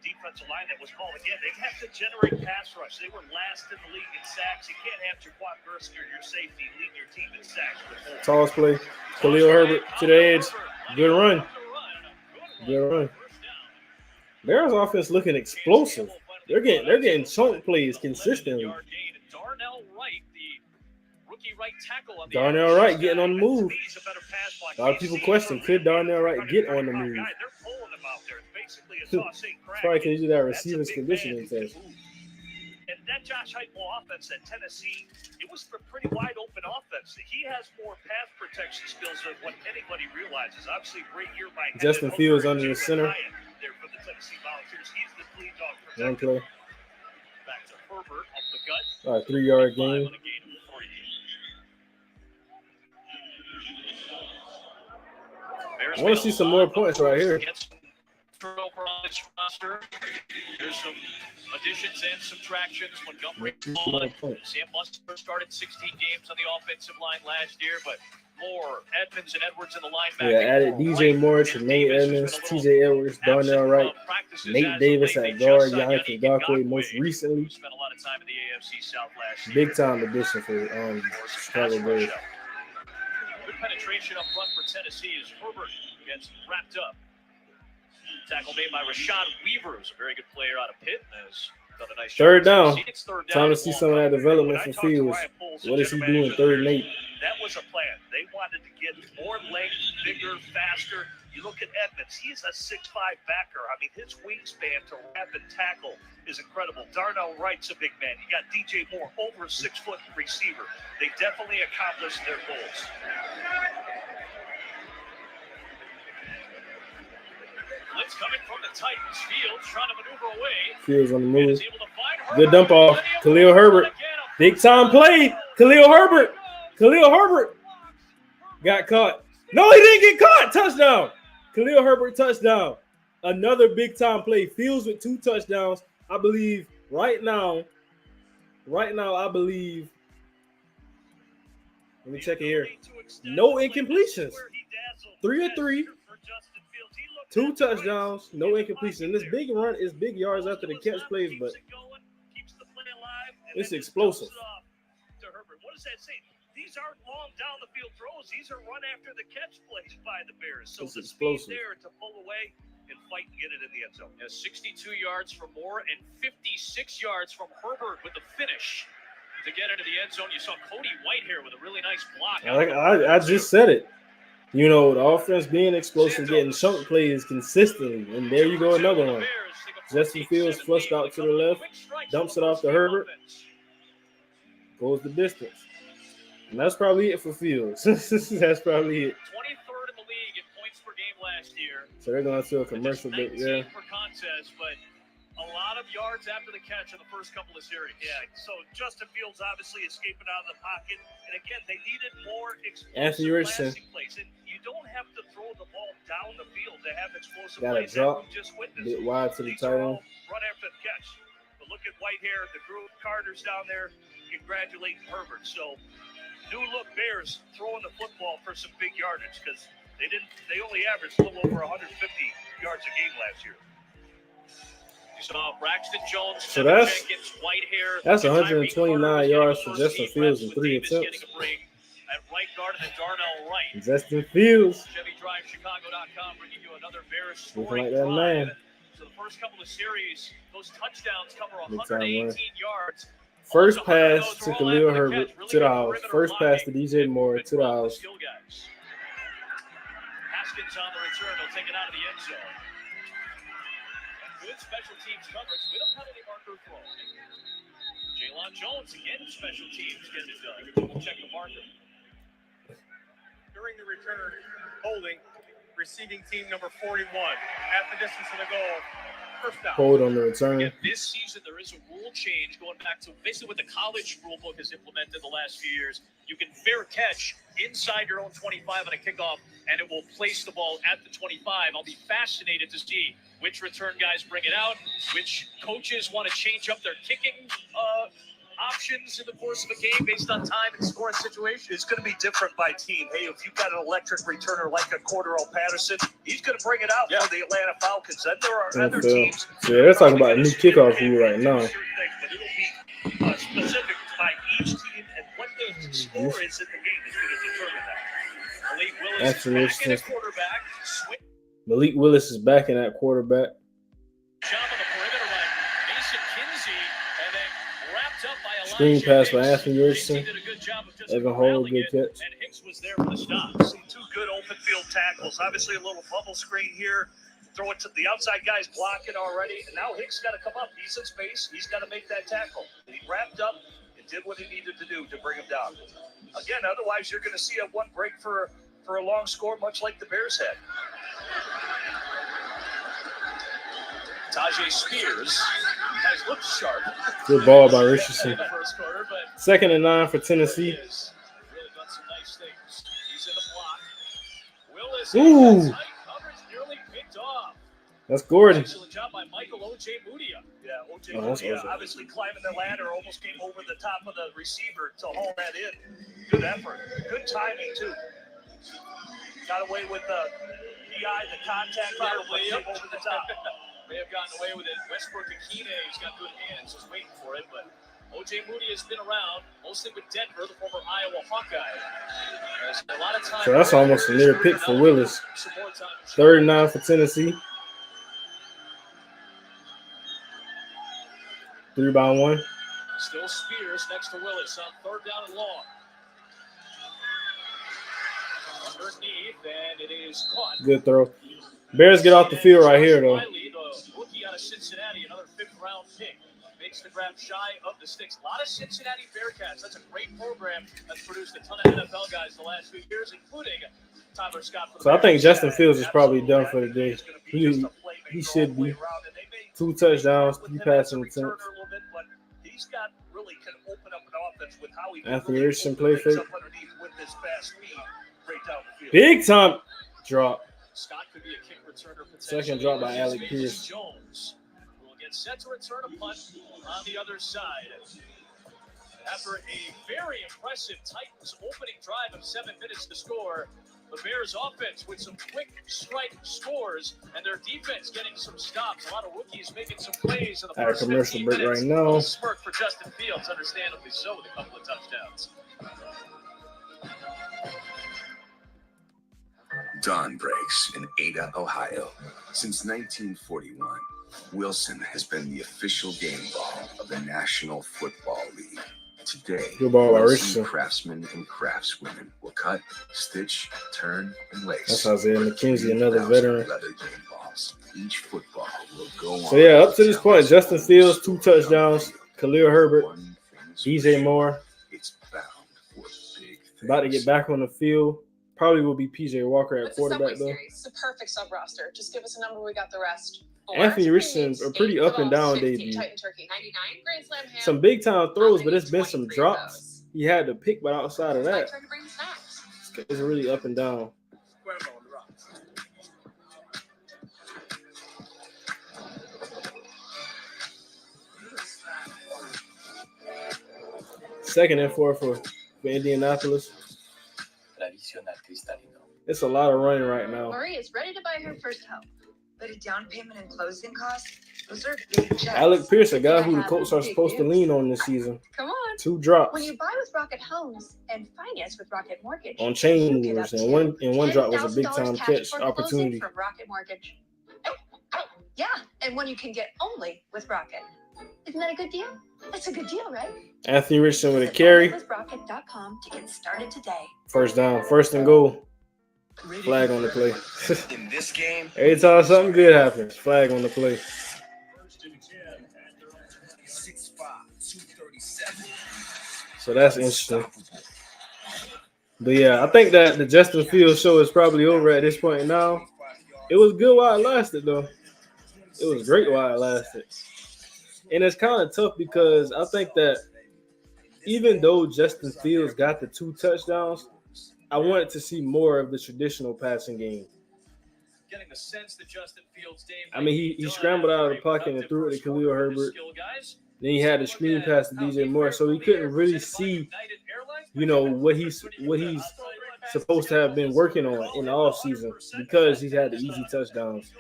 defensive line that was called again. They have to generate pass rush. They were last in the league in sacks. You can't have Jaquan Brisker, your safety, lead your team in sacks.
Toss play. Khalil Herbert to the edge. Good run. Good run. Bears offense looking explosive. They're getting chunk plays consistently.
Darnell Wright, the rookie right tackle on the
Darnell Wright getting on the move. A lot of people question, could Darnell Wright get on the move?
They're pulling them out there. It's basically a toss ain't crack.
Probably because you do that
That's a
receivers
big
conditioning
man who can
test.
move. And that Josh Heupel offense at Tennessee, it was a pretty wide open offense. He has more pass protection skills than what anybody realizes. Obviously, great year by
Justin Fields under the center.
There for the Tennessee Volunteers. He's the lead dog
One
protector.
play.
Back to Herbert up the gut.
All right, 3-yard gain. I want to see some more points right here.
Turnover on this roster. There's some additions and subtractions. Montgomery, Sam Muster started 16 games on the offensive line last year, but Moore, Edmonds, and Edwards in the linebacker.
Yeah, added DJ Moore to Nate Edmonds, TJ Edwards, Darnell Wright, Nate Davis at guard, Yannick Ngakoue most recently.
Spent a lot of time in the AFC South last year.
Big time addition for Chicago Bears.
Good penetration up front for Tennessee as Herbert gets wrapped up. Tackle made by Rashad Weaver, who's a very good player out of Pitt. Done a nice
Third
job.
down.
It's third
Time to
down
see some of that development from Fields. What is he doing 3rd and 8?
That was a plan. They wanted to get more length, bigger, faster. You look at Edmonds, he's a 6'5 backer. I mean, his wingspan to wrap and tackle is incredible. Darnell Wright's a big man. You got DJ Moore, over a 6-foot receiver. They definitely accomplished their goals. Blitz coming from the Titans. Fields trying to maneuver away.
Fields on the move. Good dump off. Khalil Herbert. Big time play. Khalil Herbert. Khalil Herbert got caught. No, he didn't get caught. Touchdown. Khalil Herbert touchdown. Another big time play. Fields with 2 touchdowns. I believe right now, I believe. Let me check it here. No incompletions. 3 of 3. 2 touchdowns, no incompletion. This big run is big yards after the catch plays, but it's explosive.
What does that say? These aren't long down the field throws. These are run after the catch plays by the Bears. So
it's
the
explosive.
speed there to pull away and fight and get it in the end zone.
62 yards from Moore and 56 yards from Herbert with the finish to get into the end zone. You saw Cody Whitehair with a really nice block.
I just said it. You know, the offense being explosive, getting chunk plays consistently. And there you go, another one. Justin Fields flushed out to the left, dumps it off to Herbert, goes the distance. And that's probably it for Fields. That's probably it.
23rd in the league in points per game last year.
So they're going to do a commercial bit, yeah.
Per contest, but a lot of yards after the catch in the first couple of series.
Yeah, so Justin Fields obviously escaping out of the pocket. And again, they needed more
Anthony
explosive
Richardson.
plays. And you don't have to throw the ball down the field to have explosive
Got a
plays.
drop,
Just witnessed.
bit wide to the
These
tight
are
end.
all run after the catch. But look at Whitehair, the group, Carter's down there congratulating Herbert. So new look Bears throwing the football for some big yardage because they only averaged a little over 150 yards a game last year.
You saw Braxton Jones,
So that's
Jenkins, Whitehair,
129 yards for Justin Fields in 3 attempts.
At right guard and Darnell Wright.
Justin Fields.
ChevyDriveChicago.com bringing you another Bears
Looking
scoring
like that man.
drive. So the first couple of series, those touchdowns cover
Big time
118
run.
yards.
First pass to Khalil Herbert to the house. First pass to DJ Moore to the house.
Haskins on the return. They'll take it out of the end zone. Good special teams coverage with a penalty marker throw. Jaylon Jones again, special teams getting it done. We'll check the marker.
During the return, holding, receiving team number 41 at the distance of the goal. First down.
Hold on the return.
Yeah, this season, there is a rule change going back to basically what the college rule book has implemented the last few years. You can fair catch inside your own 25 on a kickoff, and it will place the ball at the 25. I'll be fascinated to see which return guys bring it out, which coaches want to change up their kicking options in the course of a game based on time and scoring situation.
It's going to be different by team. Hey, if you've got an electric returner like a Cordero Patterson, he's going to bring it out for the Atlanta Falcons. Then there are other teams.
Yeah, they're talking about a new kickoff rule right now.
But it'll be specific by each team, and what the score is in the game is going to determine that.
Malik Willis is back in at quarterback.
Malik Willis is back in that quarterback.
Job on the perimeter by Mason Kinsey, and then wrapped up by Elijah
Screen pass by
Hicks.
Anthony Richardson.
Did a good job of just
Evan Hall,
corralling
good
it,
catch.
and Hicks was there for the stop.
See two good open field tackles. Obviously, a little bubble screen here. Throw it to the outside guys blocking already, and now Hicks got to come up. He's in space. He's got to make that tackle. And he wrapped up and did what he needed to do to bring him down. Again, otherwise you're going to see a one break for a long score, much like the Bears had.
Tajay Spears has looked sharp.
Good ball by Richardson.
in the first quarter, but
2nd and 9 for Tennessee.
really done some nice things. He's in the block. Willis
Ooh.
tight coverage nearly picked off.
That's Gordon.
Excellent job by Michael O.J. Mudia.
Yeah, O.J.
Oh, that's
Mudia
awesome.
obviously climbing the ladder, almost came over the top of the receiver to haul that in. Good effort. Good timing, too. Got away with the PI, the contact there, but came over the top.
May have gotten away with it. Westbrook Akine, he's got good hands, just waiting for it. But O.J. Moody has been around, mostly with Denver, the former Iowa Hawkeye. There's a lot of time.
So that's almost a near pick for Willis. 3rd and 9 for Tennessee. 3-by-1.
Still Spears next to Willis on 3rd down and long. Underneath, and it is caught.
Good throw. Bears get off the field right here, though.
Riley, the rookie out of Cincinnati, another 5th-round pick, makes the grab shy of the sticks. A lot of Cincinnati Bearcats. That's a great program that's produced a ton of NFL guys the last few years, including Tyler Scott.
So I think Justin Fields is probably done for the day. He should be. 2 touchdowns, 3 passing attempts.
He's got really can open up an offense with how he
Anthony Richardson play fake.
With his fast speed right down the field.
Big time drop.
Scott could be a kick returner.
Second drop by Alec Pierce.
Jones will get set to return a punt on the other side. After a very impressive Titans opening drive of 7 minutes to score, the Bears offense with some quick strike scores and their defense getting some stops. A lot of rookies making some plays in the first 15 minutes.
Break right now.
Smirk for Justin Fields, understandably so, with a couple of touchdowns.
Dawn breaks in Ada, Ohio. Since 1941, Wilson has been the official game ball of the National Football League. Today, Wilson craftsmen and craftswomen will cut, stitch, turn, and lace.
That's Isaiah McKenzie, another veteran.
Leather game balls. Each football will go on.
So yeah, up to this point, Justin Fields 2 touchdowns, Khalil Herbert, DJ Moore.
It's bound for big things.
About to get back on the field. Probably will be PJ Walker at quarterback though.
It's a perfect sub roster. Just give us a number, we got the rest.
Anthony Richardson, a pretty up and down debut. Some big time throws, but it's been some drops. He had to pick, but outside of that, it's really up and down. Second and 4 for Indianapolis. It's a lot of running right now.
Marie is ready to buy her first home. But a down payment and closing costs, those are big checks.
Alec Pierce, a guy who the Colts are supposed to lean on this season.
Come on.
2 drops.
When you buy with Rocket Homes and finance with Rocket Mortgage.
On chain movers, and one drop was a big time catch opportunity.
From Rocket Mortgage. Yeah, and one you can get only with Rocket. Isn't that a good deal? That's a good deal, right?
Anthony Richardson with a carry.
Rocket.com to get started today.
First down, 1st and goal. Flag on the play.
In this game,
every time something good happens, flag on the play.
6'5", 237.
So that's interesting. But yeah, I think that the Justin Fields show is probably over at this point now. It was good while it lasted, though. It was great while it lasted. And it's kind of tough because I think that even though Justin Fields got the 2 touchdowns, I wanted to see more of the traditional passing game.
Getting the sense that Justin Fields' game.
I mean, he scrambled out of the pocket and threw it to Khalil Herbert. Then he had the screen pass to DJ Moore, so he couldn't really see, what he's supposed to have been working on in the offseason because he's had the easy touchdowns.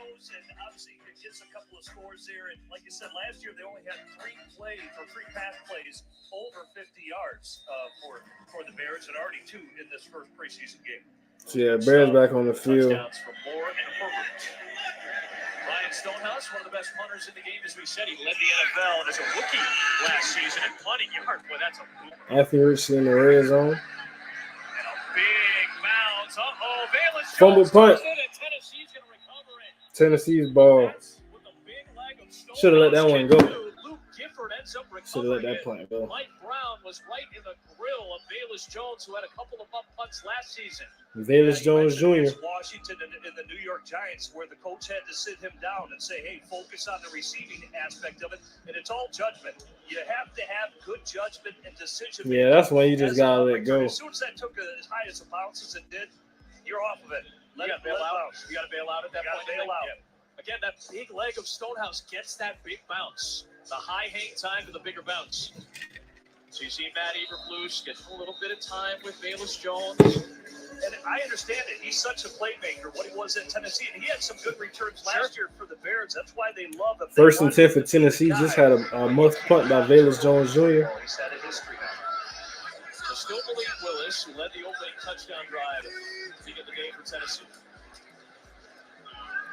There, and like you said, last year they only had 3 pass plays over 50 yards for the Bears, and already 2 in this first preseason game.
So yeah, Bears back on the field.
Touchdowns from Moore and Herbert. Ryan Stonehouse, one of the best punters in the game, as we said, he led the NFL as a rookie last season in punting yards. Boy, that's a boomer.
Anthony Richardson in the red zone.
And a big bounce. Valus
Fumble punt.
Tennessee's going to recover it.
Tennessee's ball. Should have let that one go. Should have let that punt go.
Mike Brown was right in the grill of Valus Jones, who had a couple of up punts last season.
Valus Jones Jr.
Washington and the New York Giants, where the coach had to sit him down and say, hey, focus on the receiving aspect of it. And it's all judgment. You have to have good judgment and decision.
Yeah, that's when you just got to let go.
As soon as that took as high as a bounce as it did, you're off of it.
You got to bail out. You got to bail out at that point.
Bail out.
Again, that big leg of Stonehouse gets that big bounce. The high hang time to the bigger bounce. So you see Matt Eberflus getting a little bit of time with Valus Jones.
And I understand it. He's such a playmaker, what he was at Tennessee. And he had some good returns last year for the Bears. That's why they love him.
1st and 10 for Tennessee. Just had a muff punt by Valus Jones Jr.
He's had a history now. So still believe Willis, who led the opening touchdown drive to get the game for Tennessee.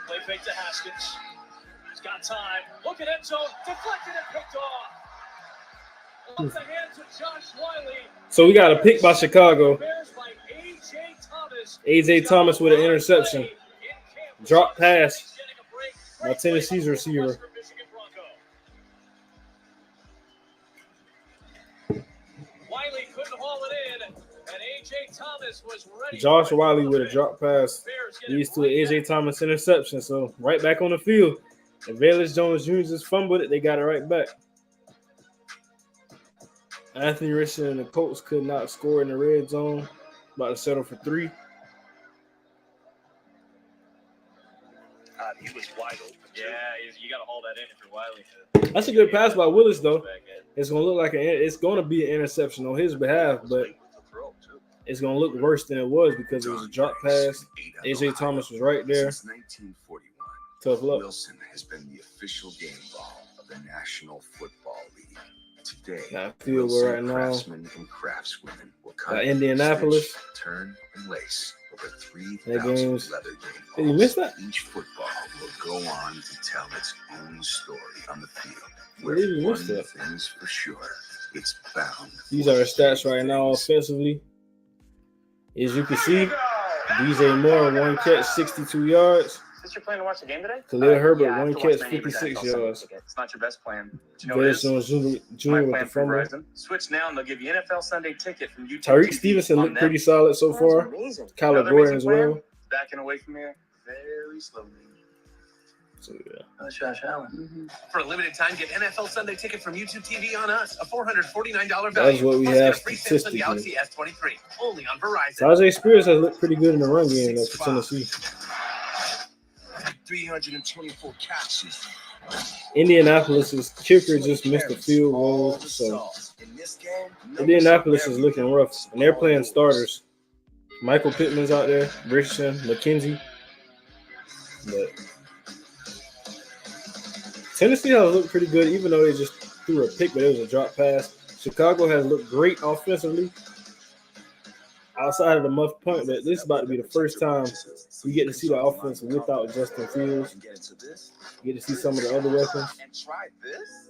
Play fake to Haskins. He's got time. Look at end zone. Deflected and picked off. Off the hands of Josh Wiley.
So we got a pick by Chicago.
Bears by A.J. Thomas.
A.J. Thomas with an interception. Drop pass by Tennessee's receiver.
Wiley couldn't haul it in, and A.J. Thomas was ready.
Josh Wiley with a drop pass leads to an A.J. Thomas interception. So right back on the field. And Velus Jones-Jr. just fumbled it. They got it right back. Anthony Richardson and the Colts could not score in the red zone. About to settle for 3.
He was wide open.
Yeah, you got to haul that in if you're Wiley.
That's a good pass by Willis, though. It's gonna look like it's gonna be an interception on his behalf, but it's gonna look worse than it was because it was a drop pass. A.J. Thomas was right there.
Since 1941,
Tough luck.
Wilson has been the official game ball of the National Football League. Today,
Got field goal right now.
craftsmen and craftswomen will cut,
Indianapolis.
stitch, turn, and lace over
That
3,000
game's.
leather game balls.
Did you miss that?
Each football will go on to tell its own story on the field.
Where did you miss
one
that?
thing's for sure, it's bound.
These are the stats right now offensively. As you can see, DJ Moore, 1 catch, 62 yards.
Is your plan to watch the game today?
Khalil Herbert,
Yeah, I have
1
to watch
catch,
my neighbor's
56
NFL Sunday
yards.
ticket. It's not your best plan. But you know what it
Velus
is?
Jones Jr.
My
with
plan
the
from
fumble.
Verizon. Switch now and they'll give you NFL Sunday ticket from YouTube.
Tyreek
TV
Stevenson
on
looked
them.
pretty solid so
That's
far.
amazing.
Kyler
Another
Gordon
amazing
as
plan,
well.
Backing away from here very slowly.
So, yeah.
That's Josh Allen.
For a limited time, get NFL Sunday ticket from YouTube TV on us. A $449 value.
That's what we
Plus,
have
get a free Samsung
statistically.
Galaxy S23. Only on Verizon.
Tajay Spears has looked pretty good in the run game though, for Tennessee.
324 catches.
Indianapolis's kicker just missed a field goal, so
In this game,
Indianapolis is looking rough, and they're playing starters. Michael Pittman's out there, Richardson, McKenzie. But Tennessee has looked pretty good, even though they just threw a pick, but it was a drop pass. Chicago has looked great offensively outside of the muff punt, but this is about to be the first time we get to see the offense without Justin Fields. You get to see some of the other weapons.
And try this?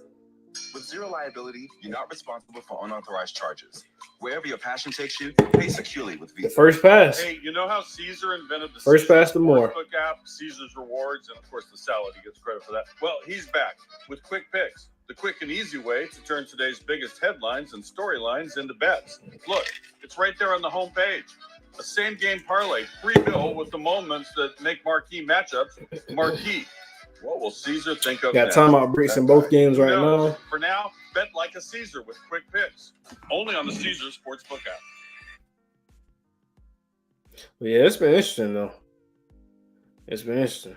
With zero liability, you're not responsible for unauthorized charges. Wherever your passion takes you, pay securely with Visa.
The first pass.
Hey, you know how Caesar invented the
First
Caesar
pass to Moore.
Sportsbook app, Caesar's Rewards, and of course the salad. He gets credit for that. Well, he's back with Quick Picks, the quick and easy way to turn today's biggest headlines and storylines into bets. Look, it's right there on the homepage. A same-game parlay, pre-bill with the moments that make marquee matchups marquee. What will Caesar think of
Got
next?
timeout breaks in both games right
No,
now.
For now, bet like a Caesar with Quick Picks. Only on the Caesar Sportsbook app.
But yeah, it's been interesting though. It's been interesting.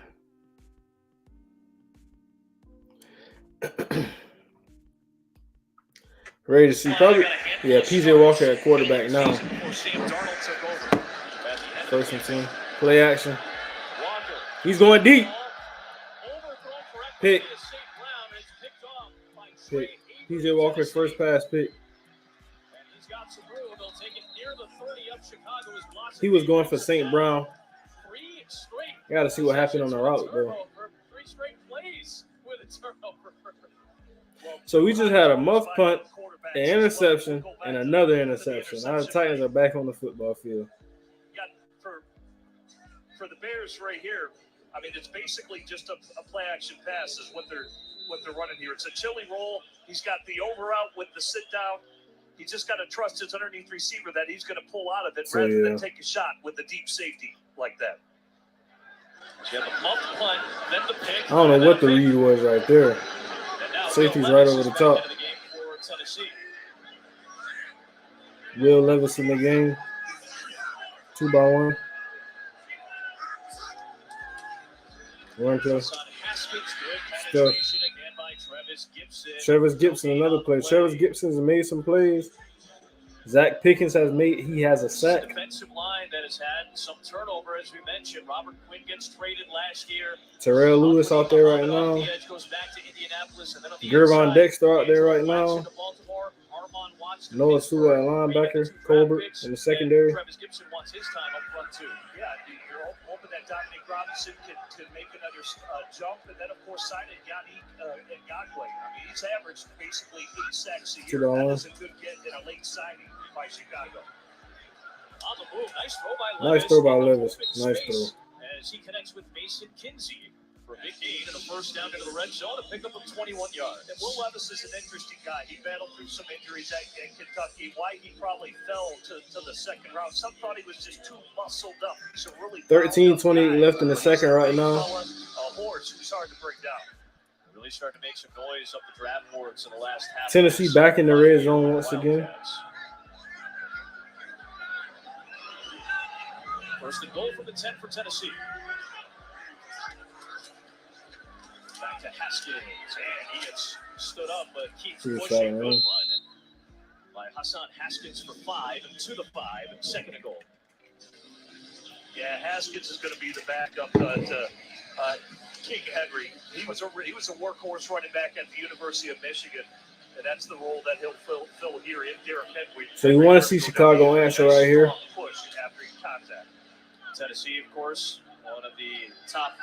Ready to see probably. Yeah, PJ Walker at quarterback now. First and 10. Play action. He's going deep. Pick. Pick. PJ Walker's first pass pick. He was going for St. Brown. Got to see what happened on the route, though. So we just had a muff punt, an interception, and another interception. Now the Titans are back on the football field.
For the Bears right here, I mean, it's basically just a play action pass is what they're running here. It's a chilly roll. He's got the over out with the sit down. He just got to trust his underneath receiver that he's going to pull out of it rather than take a shot with the deep safety like that.
You have a muff punt, then the pick.
I don't know what the read was right there. Safety's right over the top. Will Levis in the game. 2-by-1. One play. Stuff. Travis Gibson, another play. Travis Gibson has made some plays. Zach Pickens has a sack.
Defensive line that has had some turnover, as we mentioned. Robert Quinn gets traded last year.
Terrell Lewis out there right now. Gervon Dexter out there right now.
Armand Watson.
Noah Sewell at linebacker, Colbert in the secondary.
Travis Gibson wants his time up front too.
Yeah, you're hoping that Dominic Robinson can make another jump, and then of course signing Yannick Ngakoue. I mean, he's averaged basically 8 sacks a year. That is a good get in a late signing by Chicago.
On the move, nice throw by Levis.
Nice throw by Levis. Nice throw.
As he connects with Mason Kinsey for a big gain and a first down into the red zone, a pickup of 21 yards.
And Will Levis is an interesting guy. He battled through some injuries at Kentucky. Why he probably fell to the second round. Some thought he was just too muscled up. He's a really
13-20 left in the second right now.
A horse who's hard to bring down.
Really starting to make some noise up the draft boards in the last half.
Tennessee back in the red zone once again.
First and goal from the 10 for Tennessee. Back to Haskins, and he gets stood up, but keeps pushing. Good run by Hassan Haskins for 5 and to the 5, and second and goal.
Yeah, Haskins is going to be the backup to King Henry. He was a workhorse running back at the University of Michigan, and that's the role that he'll fill here in Derrick Henry.
So you want to see Chicago answer right here?
Push after contact.
Tennessee, of course, one of the top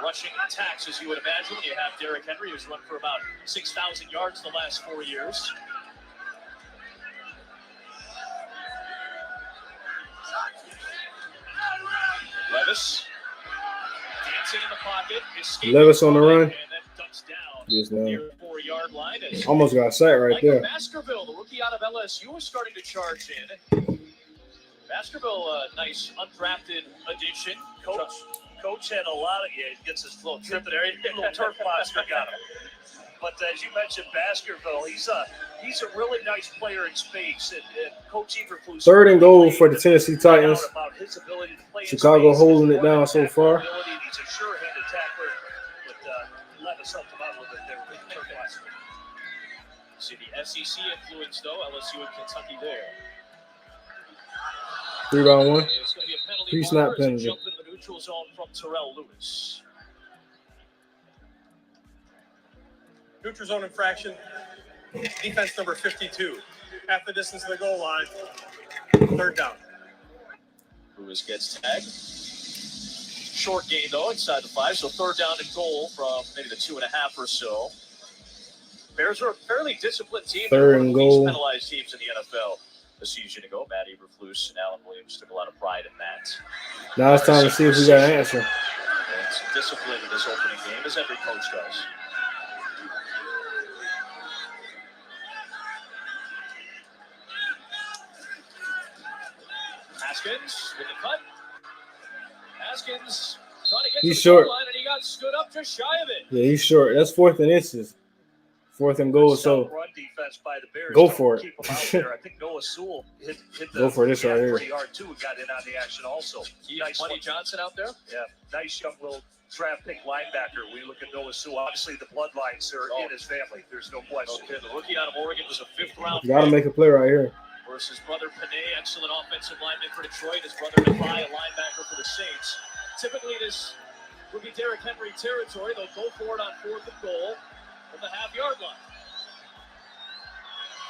rushing attacks, as you would imagine, when you have Derrick Henry, who's run for about 6,000 yards the last 4 years. Levis dancing in the pocket.
Levis on the run.
And then ducks down near the 4-yard line.
Almost got sacked right there.
Baskerville, the rookie out of LSU, is starting to charge in. Baskerville, a nice undrafted addition.
Coach had a lot of, he gets his little trip there. Little turf monster got him. But as you mentioned, Baskerville, he's a really nice player in space. And Coach Eberflus.
Third and goal for the Tennessee Titans. Chicago holding it down so far.
He's a sure-handed tackler, but Levis helped him out a little bit there with the turf monster.
See the SEC influence, though. LSU and Kentucky there.
3-on-1.
It's going to be a penalty.
Pre-snap penalty.
Jump into the neutral zone from Terrell Lewis.
Neutral zone infraction. Defense number 52. Half the distance to the goal line. Third down.
Lewis gets tagged. Short gain, though, inside the 5. So third down and goal from maybe the 2.5 or so. Bears are a fairly disciplined team.
Third and goal.
Penalized teams in the NFL. A season ago, Matt Eberflus and Alan Williams took a lot of pride in that.
Now it's time to see if we got an answer.
And it's discipline in this opening game, as every coach does. Haskins with the cut. Haskins trying to get
He's
to the
short.
goal line, and he got stood up just shy of it.
Yeah, he's short. That's 4th and inches. 4th and goal, so
run defense by the Bears.
go for it.
Keep them out there. I think Noah Sewell hit the
Go for this right here.
pretty hard too. Got in on the action also.
Nice Money Johnson out there.
Yeah, nice young little draft pick linebacker. We look at Noah Sewell. Obviously, the bloodlines are in his family. There's no question.
Okay, the rookie out of Oregon was a 5th round.
You got to make a play right here.
Versus brother Panay, excellent offensive lineman for Detroit. His brother Defy, a linebacker for the Saints. Typically, this would be Derrick Henry territory. They'll go for it on 4th and goal from the half-yard line.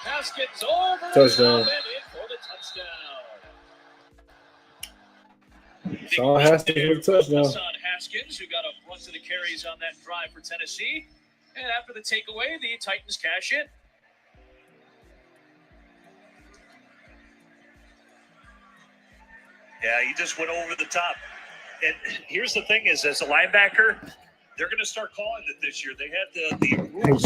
Haskins over
Touchdown.
the top and in for the touchdown.
Sean Haskins with a touchdown.
Sean Haskins, who got a bunch of the carries on that drive for Tennessee. And after the takeaway, the Titans cash in.
Yeah, he just went over the top. And here's the thing is, as a linebacker, they're going to start calling it this year. They had the rules.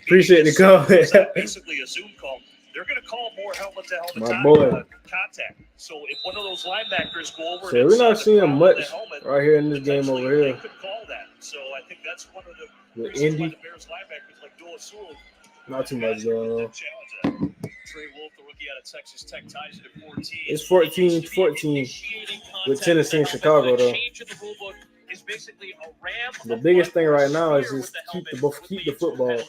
Appreciate the call.
Basically a Zoom call. They're going to call more helmet-to-helmet
My boy.
contact. So if one of those linebackers go over,
So we're not seeing much right here in this game over
they
here.
could call that. So I think that's one of the
With
reasons why
Indy,
the Bears linebackers like Noah Sewell
not too much going on.
Trey Wolf, the rookie out of Texas Tech, ties it at 14.
It's 14-14 with Tennessee and Chicago, though. The biggest thing right now is just keep the football.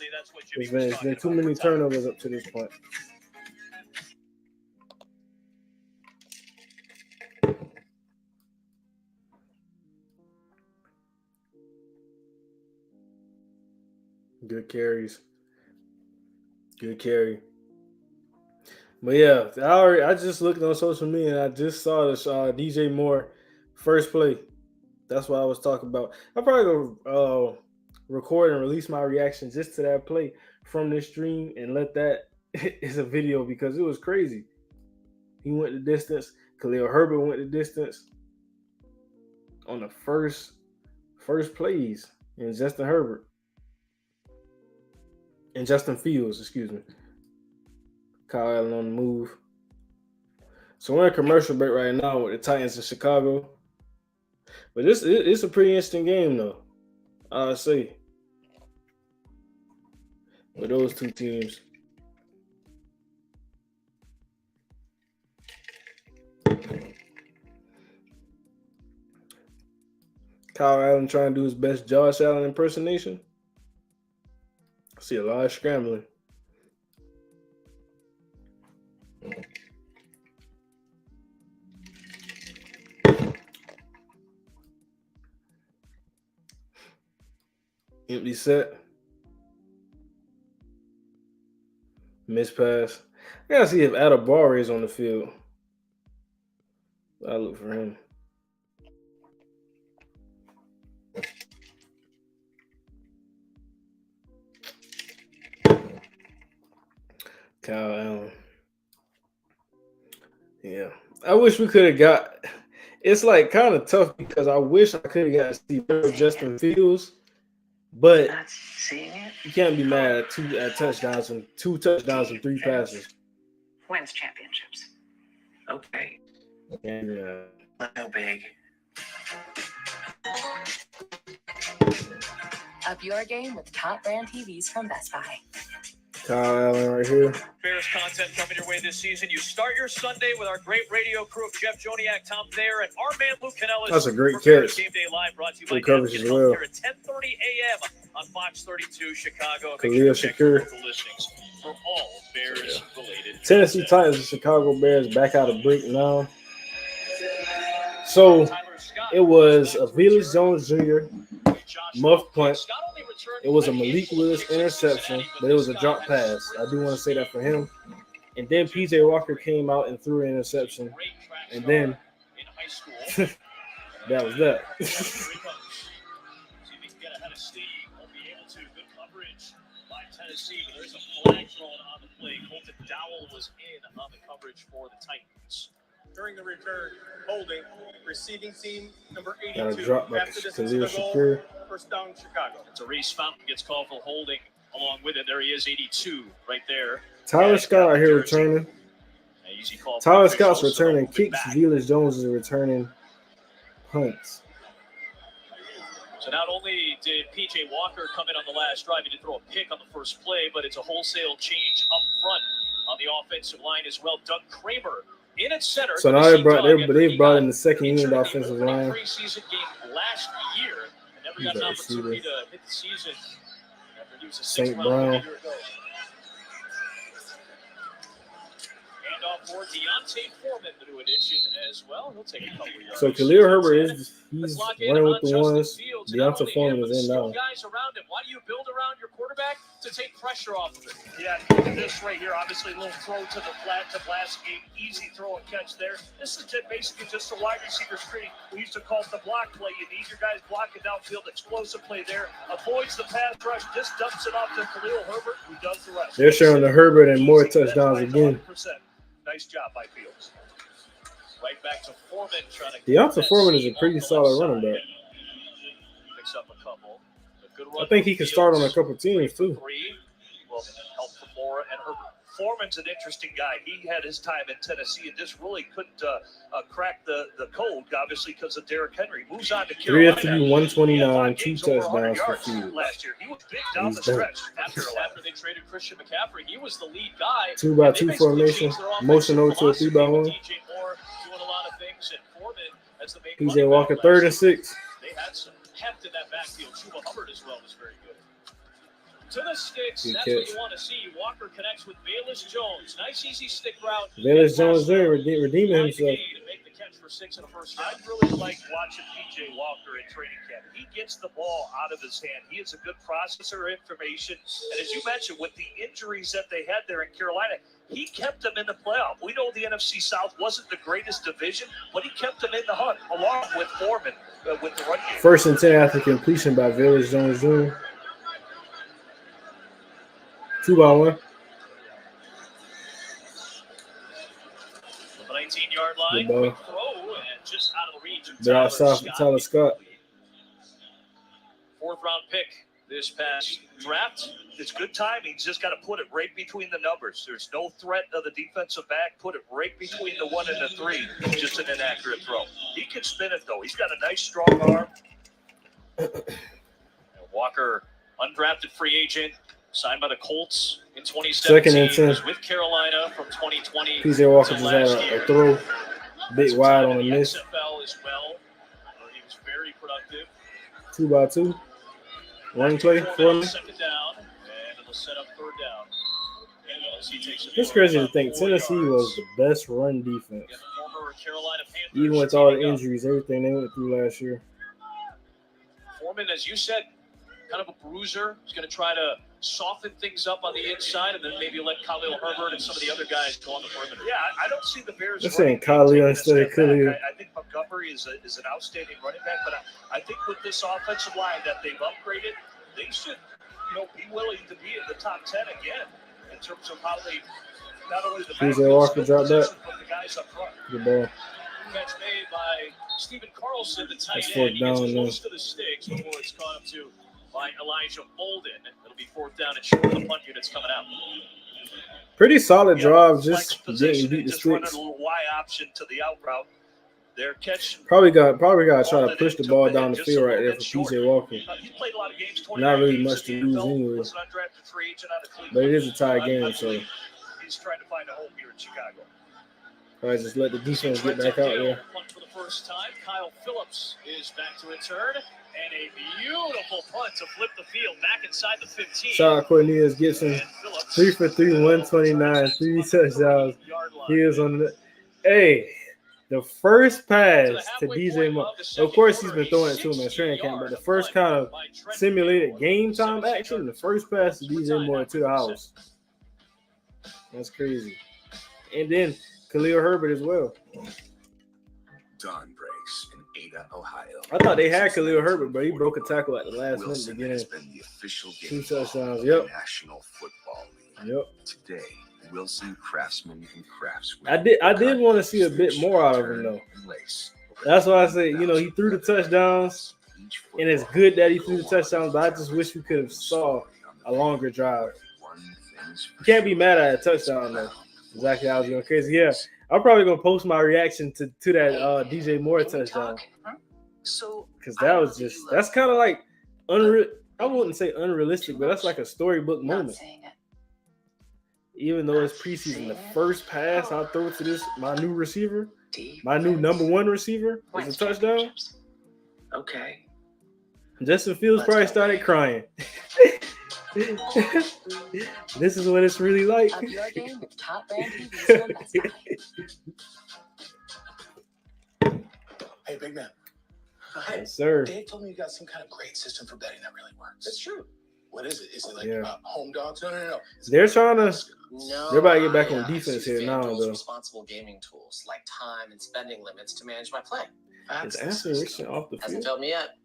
It's been too many turnovers up to this point. Good carries. Good carry. But yeah, I just looked on social media and I just saw this DJ Moore first play. That's what I was talking about. I'll probably go record and release my reaction just to that play from this stream and let that is a video because it was crazy. He went the distance. Khalil Herbert went the distance on the first plays, and Justin Herbert and Justin Fields, excuse me. Kyle Allen on the move. So we're in commercial break right now with the Titans in Chicago. But it's a pretty interesting game though. I'll say. With those two teams. Kyle Allen trying to do his best Josh Allen impersonation. I see a lot of scrambling. Empty set. Miss pass. I gotta see if Adebawore is on the field. I'll look for him. Kyle Allen. Yeah. I wish we could have got. It's like kind of tough because I wish I could have got to see Justin Fields, but you can't be mad at two touchdowns and 3 passes.
Wins championships. Okay.
And
No big.
Up your game with top brand TVs from Best Buy.
Kyle Allen right here.
Bears content coming your way this season. You start your Sunday with our great radio crew of Jeff Joniak, Tom Thayer, and our man Luke Canellis.
That's a great catch.
Game Day Live brought to you
Good
by
coverage as well.
Here at 10:30 a.m. on Fox 32 Chicago.
Khalil Shakir.
For all Bears related.
Tennessee Titans and Chicago Bears back out of break now. So it was a Velus Jones Jr. muff punt. It was a Malik Willis interception, but it was a drop pass. I do want to say that for him. And then PJ Walker came out and threw an interception. And then that was that.
There's a flag thrown on the play. Colton Dowell was in on the coverage for the Titans.
During the return, holding, receiving team number
Got
82.
a drop by Khalil Shakir.
First down, Chicago.
It's a Reese Fountain gets called for holding along with it. There he is, 82 right there.
Tyler Scott out here returning. Tyler Scott's returning kicks. Velus Jones is returning punts.
So not only did P.J. Walker come in on the last drive, he did throw a pick on the first play, but it's a wholesale change up front on the offensive line as well. Doug Kramer in at center.
So now they brought in the second unit offensive line.
Preseason game last year, and never got an opportunity to hit the season after he was a
St.
sixth-round
Brown.
pick a year ago. Handoff for Deontay Foreman, the new addition as well. He'll take a couple yards.
So Khalil Herbert he's running with the ones. Deontay Foreman is in now.
Guys around him. Why do you build around your quarterback? To take pressure off of it.
Yeah, this right here, obviously a little throw to the flat to Blasky. Easy throw and catch there. This is basically just a wide receiver screen. We used to call it the block play. You need your guys blocking downfield, explosive play there. Avoids the pass rush, just dumps it off to Khalil Herbert, who does the rest.
They're showing the Herbert and more touchdowns again.
100%. Nice job by Fields.
Right back to Foreman trying to.
Deontay Foreman is a pretty solid running back.
Picks up a couple.
I think he can start on a couple teams too.
Will help from Moore and Herbert.
Foreman's an interesting guy. He had his time in Tennessee and just really couldn't crack the code, obviously, because of Derrick Henry. Moves on to
3
Carolina.
of 3, 129, 2 touchdowns for Fields.
Last year, he was big down the stretch.
After they traded Christian McCaffrey, he was the lead guy.
2-by-2 formation, motion over to a 3-by-1.
DJ Moore doing a lot of things, and Foreman as the main
PJ Walker 3rd and 6.
They had some heft in that backfield. Chuba Hubbard as well was very good. To the sticks,
Good
that's
catch.
what you want to see. Walker connects with Velus Jones. Nice, easy stick route.
Velus Jones there redeeming himself.
To make the catch for 6 and a first
I
down.
really like watching PJ Walker in training camp. He gets the ball out of his hand. He is a good processor of information. And as you mentioned, with the injuries that they had there in Carolina, he kept them in the playoff. We know the NFC South wasn't the greatest division, but he kept them in the hunt, along with Foreman with the run game.
1st and 10 after completion by Village Jones Jr. 2-1.
From the 19-yard line,
Good ball.
quick throw, and just out of the reach of
They're outside for Tyler Scott.
4th-round pick this past draft.
It's good timing. Just got to put it right between the numbers. There's no threat of the defensive back. Put it right between the 1 and the 3. Just an inaccurate throw. He can spin it, though. He's got a nice, strong arm.
Walker, undrafted free agent, signed by the Colts in 2017.
2nd and 10.
Was with Carolina from 2020.
PJ Walker
to
just had
last
a
year.
throw. Big
Some
wide
time
on
in
the
the
miss.
XFL as well. He was very productive.
2-2. Running play. Foreman.
Second down, and it'll set up 3rd down. As he takes it
It's
forward
crazy to
about
think
4
Tennessee
yards.
was the best run defense.
Again, the former Carolina Panthers
Even with all the
teaming up.
injuries, everything they went through last year.
Foreman, as you said, kind of a bruiser. He's going to try to soften things up on the inside and then maybe let Khalil Herbert and some of the other guys go on the perimeter.
Yeah, I don't see the Bears.
They're saying Khalil instead of Khalil.
I think Montgomery is an outstanding running back, but I think with this offensive line that they've upgraded, they should, be willing to be in the top 10 again in terms of how they not only the
PJ Walker dropped that.
but the guys up front.
Good ball.
Catch made by Stephen Carlson, the tight
That's
end. He gets
4th down,
close to the sticks before it's caught up to by Elijah Bolden. It'll be 4th down and short. The punt unit's coming out.
Pretty solid drive,
Flex
just
position
getting beat
and
the
just running a
sticks.
little Y option to the out route. They're catching.
Probably got to try to push the ball down the field right there for PJ Walker.
He played a lot of games.
Not really
29
much to
games in the
lose
NFL,
anyway.
was an undrafted free agent out of Cleveland.
But it is a tie game,
I
so
believe he's trying to find a home here in Chicago.
probably just let the defense get back out there.
Punt for the first time. Kyle Phillips is back to return. And a beautiful punt to flip the field back inside the 15.
Shout out Cornelius Gibson. 3 for 3, 129, 3 touchdowns. He is on the the first pass to DJ Moore. Of course, he's been throwing it to him in training camp, but the first kind of simulated game time action, the first pass to DJ Moore to the house. That's crazy. And then Khalil Herbert as well.
Dawn breaks in Ada, Ohio.
I thought they had Khalil Herbert, but he broke a tackle at the last minute
Wilson
to get
has
in.
been the official
2
game
touchdowns.
ball of
Yep.
the National Football League.
Yep.
Today, Wilson, Craftsman, and Craftsman.
I did want to see a bit more out of him though. That's why I say, he threw the touchdowns, and it's good that he threw the touchdowns, but I just wish we could have saw a longer drive. You can't be mad at a touchdown though. Exactly how I was going crazy. Yeah, I'm probably gonna post my reaction to that DJ Moore touchdown. Because that was that's kind of like unreal. I wouldn't say unrealistic, but that's like a storybook moment. Even though it's preseason, the first pass I throw to my new receiver, my new number 1 receiver, is a touchdown.
Okay.
Justin Fields probably started crying. This is what it's really like.
Up your game with top brand TVs from Best Buy.
Hey, big man.
Yes, sir.
Dave told me you got some kind of great system for betting that really works.
That's true.
What is it? Is it like home dogs? No.
They're trying to.
No,
They're about to get back on
I
defense
use
here now,
FanDuel's
though.
responsible gaming tools like time and spending limits to manage my play.
Is Anthony Richardson off the
Hasn't
field?
failed me yet.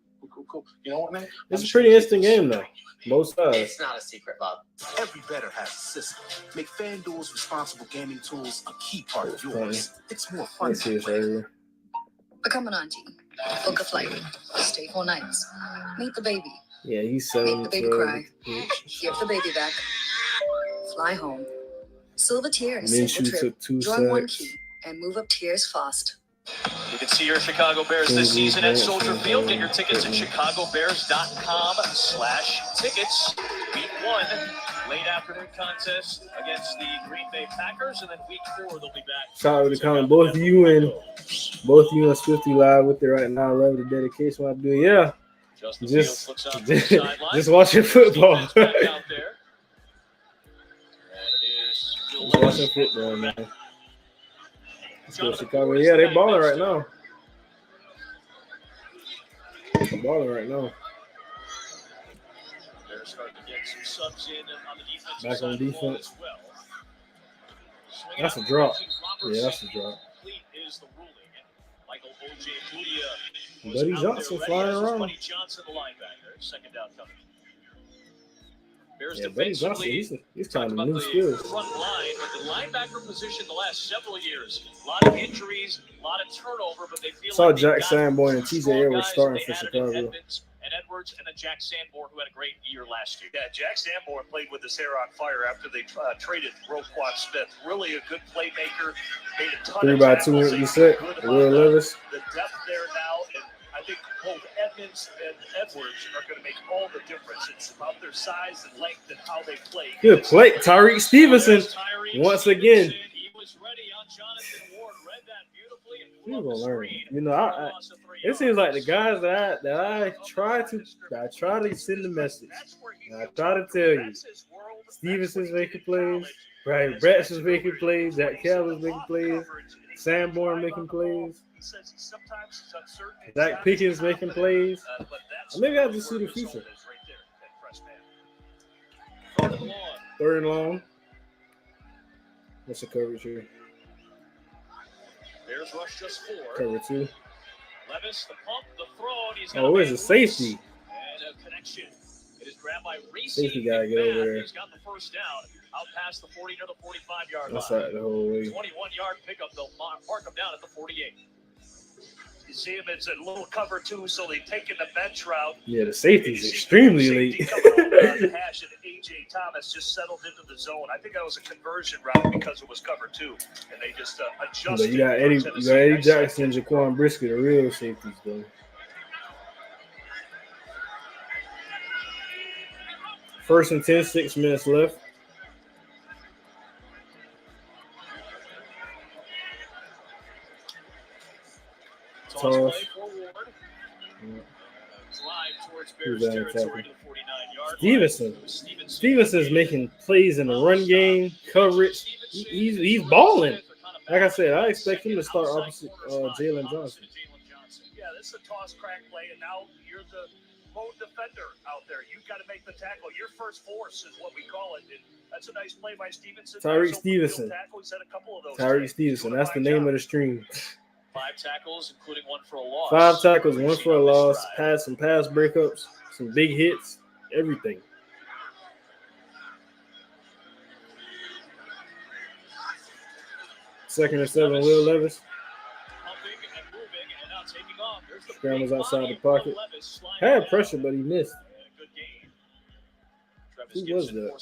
Cool. You know what, man?
It's a pretty interesting game, though. Both sides.
It's not a secret, Bob.
Every bettor has a system. Make FanDuel's responsible gaming tools a key part of yours. It's more fun.
Let's see this right here.
Become an auntie. Book a flight. Stay 4 nights. Meet the baby.
Yeah, he's
Make
selling
the baby cry. Give the baby back. Fly home. Silver tier and
Minshew
single trip.
took 2
Join 1
sacks.
key and move up tiers fast.
You can see your Chicago Bears this season at Soldier Field. Get your tickets at chicagobears.com/tickets. Week 1, late afternoon contest against the Green Bay Packers, and then week 4 they'll be back.
Shout out to comment both of you and Swifty live with it right now. I love the dedication I do. Yeah, just watching football. Just watching football, man. Let's go Chicago. Yeah, they balling right now. I'm balling right now.
They're starting to get some subs in on the defensive
Back
side
on
of the ball
defense.
as well. Swinging
That's
out
a drop.
Reggie
Yeah, that's
Robertson.
a drop.
Complete is the ruling. Michael O.J. Budia was
Buddy
out
Johnson
there ready,
flying
as was
around.
Buddy Johnson, the linebacker. Second down coming. Bears
Yeah, Buddy Johnson,
defensively
he's
talked
kind of
about
new
the
skills.
front line, but the linebacker position the last several years, a lot of injuries, a lot of turnover, but they feel
Saw
like
Jack
they've got
Sanborn and
some
TJ
strong
Edwards
guys
starting
they
for
added in
Chicago.
Edwards, and then Jack Sanborn, who had a great year last year.
Yeah, Jack Sanborn played with his hair on fire after they traded Roquan Smith. Really a good playmaker. Made a ton
3
of
by
tackles.
2 you set.
Good
Will
about
Levis.
the depth there now, and I think both Edmonds and Edwards are going to make all the difference. It's about their size and length and how they play.
Good play. Tyreek Stevenson once again.
He was ready on Jonathan Ward. Read that beautifully and
He's gonna learn. You know, it seems like the guys that I try to send the message. And I try to tell you, Stevenson's making plays, Brian Braxton's making plays, Jack Calvin's making plays, Sanborn making plays, Zach Pickens making plays. Maybe I'll just see the future. Third and long. What's the coverage here?
Bears rush just 4.
Cover 2.
Levis, the pump, the throw, and he's got
Oh, where's the safety?
And a connection. It is grabbed by Reese.
Safety gotta get over there.
He's got the first down out past the 40 to the 45-yard line.
That's right the whole way.
21-yard pickup. They'll mark him down at the 48.
You see him, it's a little cover 2, so they've taken the bench route.
Yeah, the safety's extremely late.
The hash and A.J. Thomas just settled into the zone. I think that was a conversion route because it was cover 2, and they just adjusted.
But you got Eddie Jackson and Jaquan Brisket, the real safeties, though. First and 10, 6 minutes left. Toss.
Drive towards Bears territory to the 49-yard line.
Stevenson's making plays in the run game, coverage. He's balling. Like I said, I expect him to start opposite Jalen Johnson.
Yeah, this is a toss crack play, and now you're the lone defender out there. You've got to make the tackle. Your first force is what we call it. And that's a nice play by Stevenson.
Tyreek Stevenson. Tyreek Stevenson. That's the name of the stream.
5 tackles, including 1 for a loss.
5 tackles, 1 for a loss. Some pass breakups, some big hits, everything. Second and 7, Will Levis. Scrambles outside the pocket. Had pressure, but he missed. Who was that?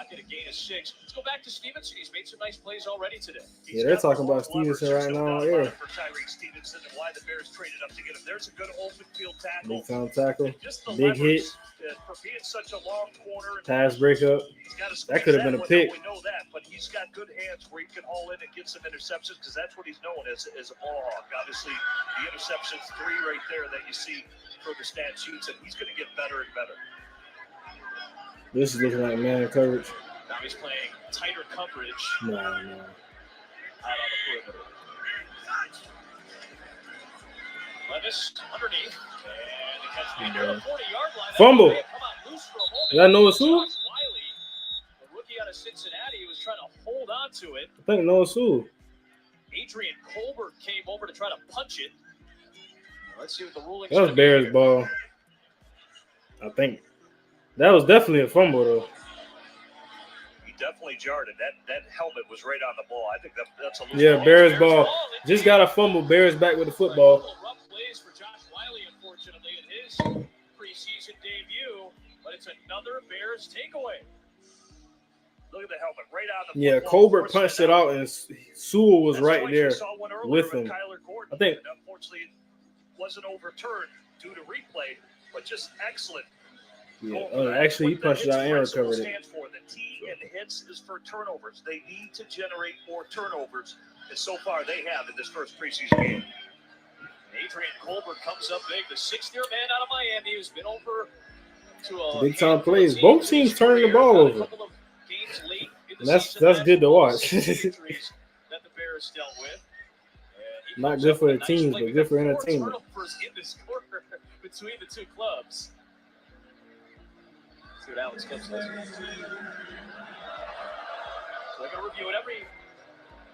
A gain of 6. Let's go back to Stevenson. He's made some nice plays already today.
Yeah, they're talking about Stevenson right now. Yeah.
For Tyreek Stevenson and why the Bears traded up to get him. There's a good open field tackle.
Big time tackle. Big hit.
For being such a long corner.
Pass breakup. That could have been a pick.
We know that, but he's got good hands where he can haul in and get some interceptions because that's what he's known as a ball hawk. Obviously, the interceptions 3 right there that you see for the stat sheets, and he's going to get better and better.
This is looking like man coverage.
Now he's playing tighter coverage.
No.
Out on the perimeter. Levis underneath. And the catch being near the 40-yard line.
Fumble. Did I know it's who?
Wiley, the rookie out of Cincinnati, was trying to hold on to it.
I think Noah Sewell.
Adrian Colbert came over to try to punch it. Let's see what the ruling is.
That was Bears ball. I think. That was definitely a fumble, though.
He definitely jarred it. That helmet was right on the ball. I think that's a
yeah, Bears ball. Just got a fumble. Bears back with the football.
Rough plays for Josh Wiley, unfortunately, in his preseason debut, but it's another Bears takeaway.
Look at the helmet right on the
Yeah, Colbert punched it out, and Sewell was right there with him. I think.
Unfortunately, it wasn't overturned due to replay, but just excellent.
Yeah, actually, he punched it out and recovered it.
The T in hits is for turnovers. They need to generate more turnovers, and so far they have in this first preseason game.
Adrian Colbert comes up big, the 6th-year man out of Miami who's been over to a
big-time plays. Both teams turning the ball over. That's good to watch.
that the Bears dealt with.
Not good for the teams, but good for entertainment.
between the two clubs. Let's see what Alex Kemp says. So they're going to review it. Every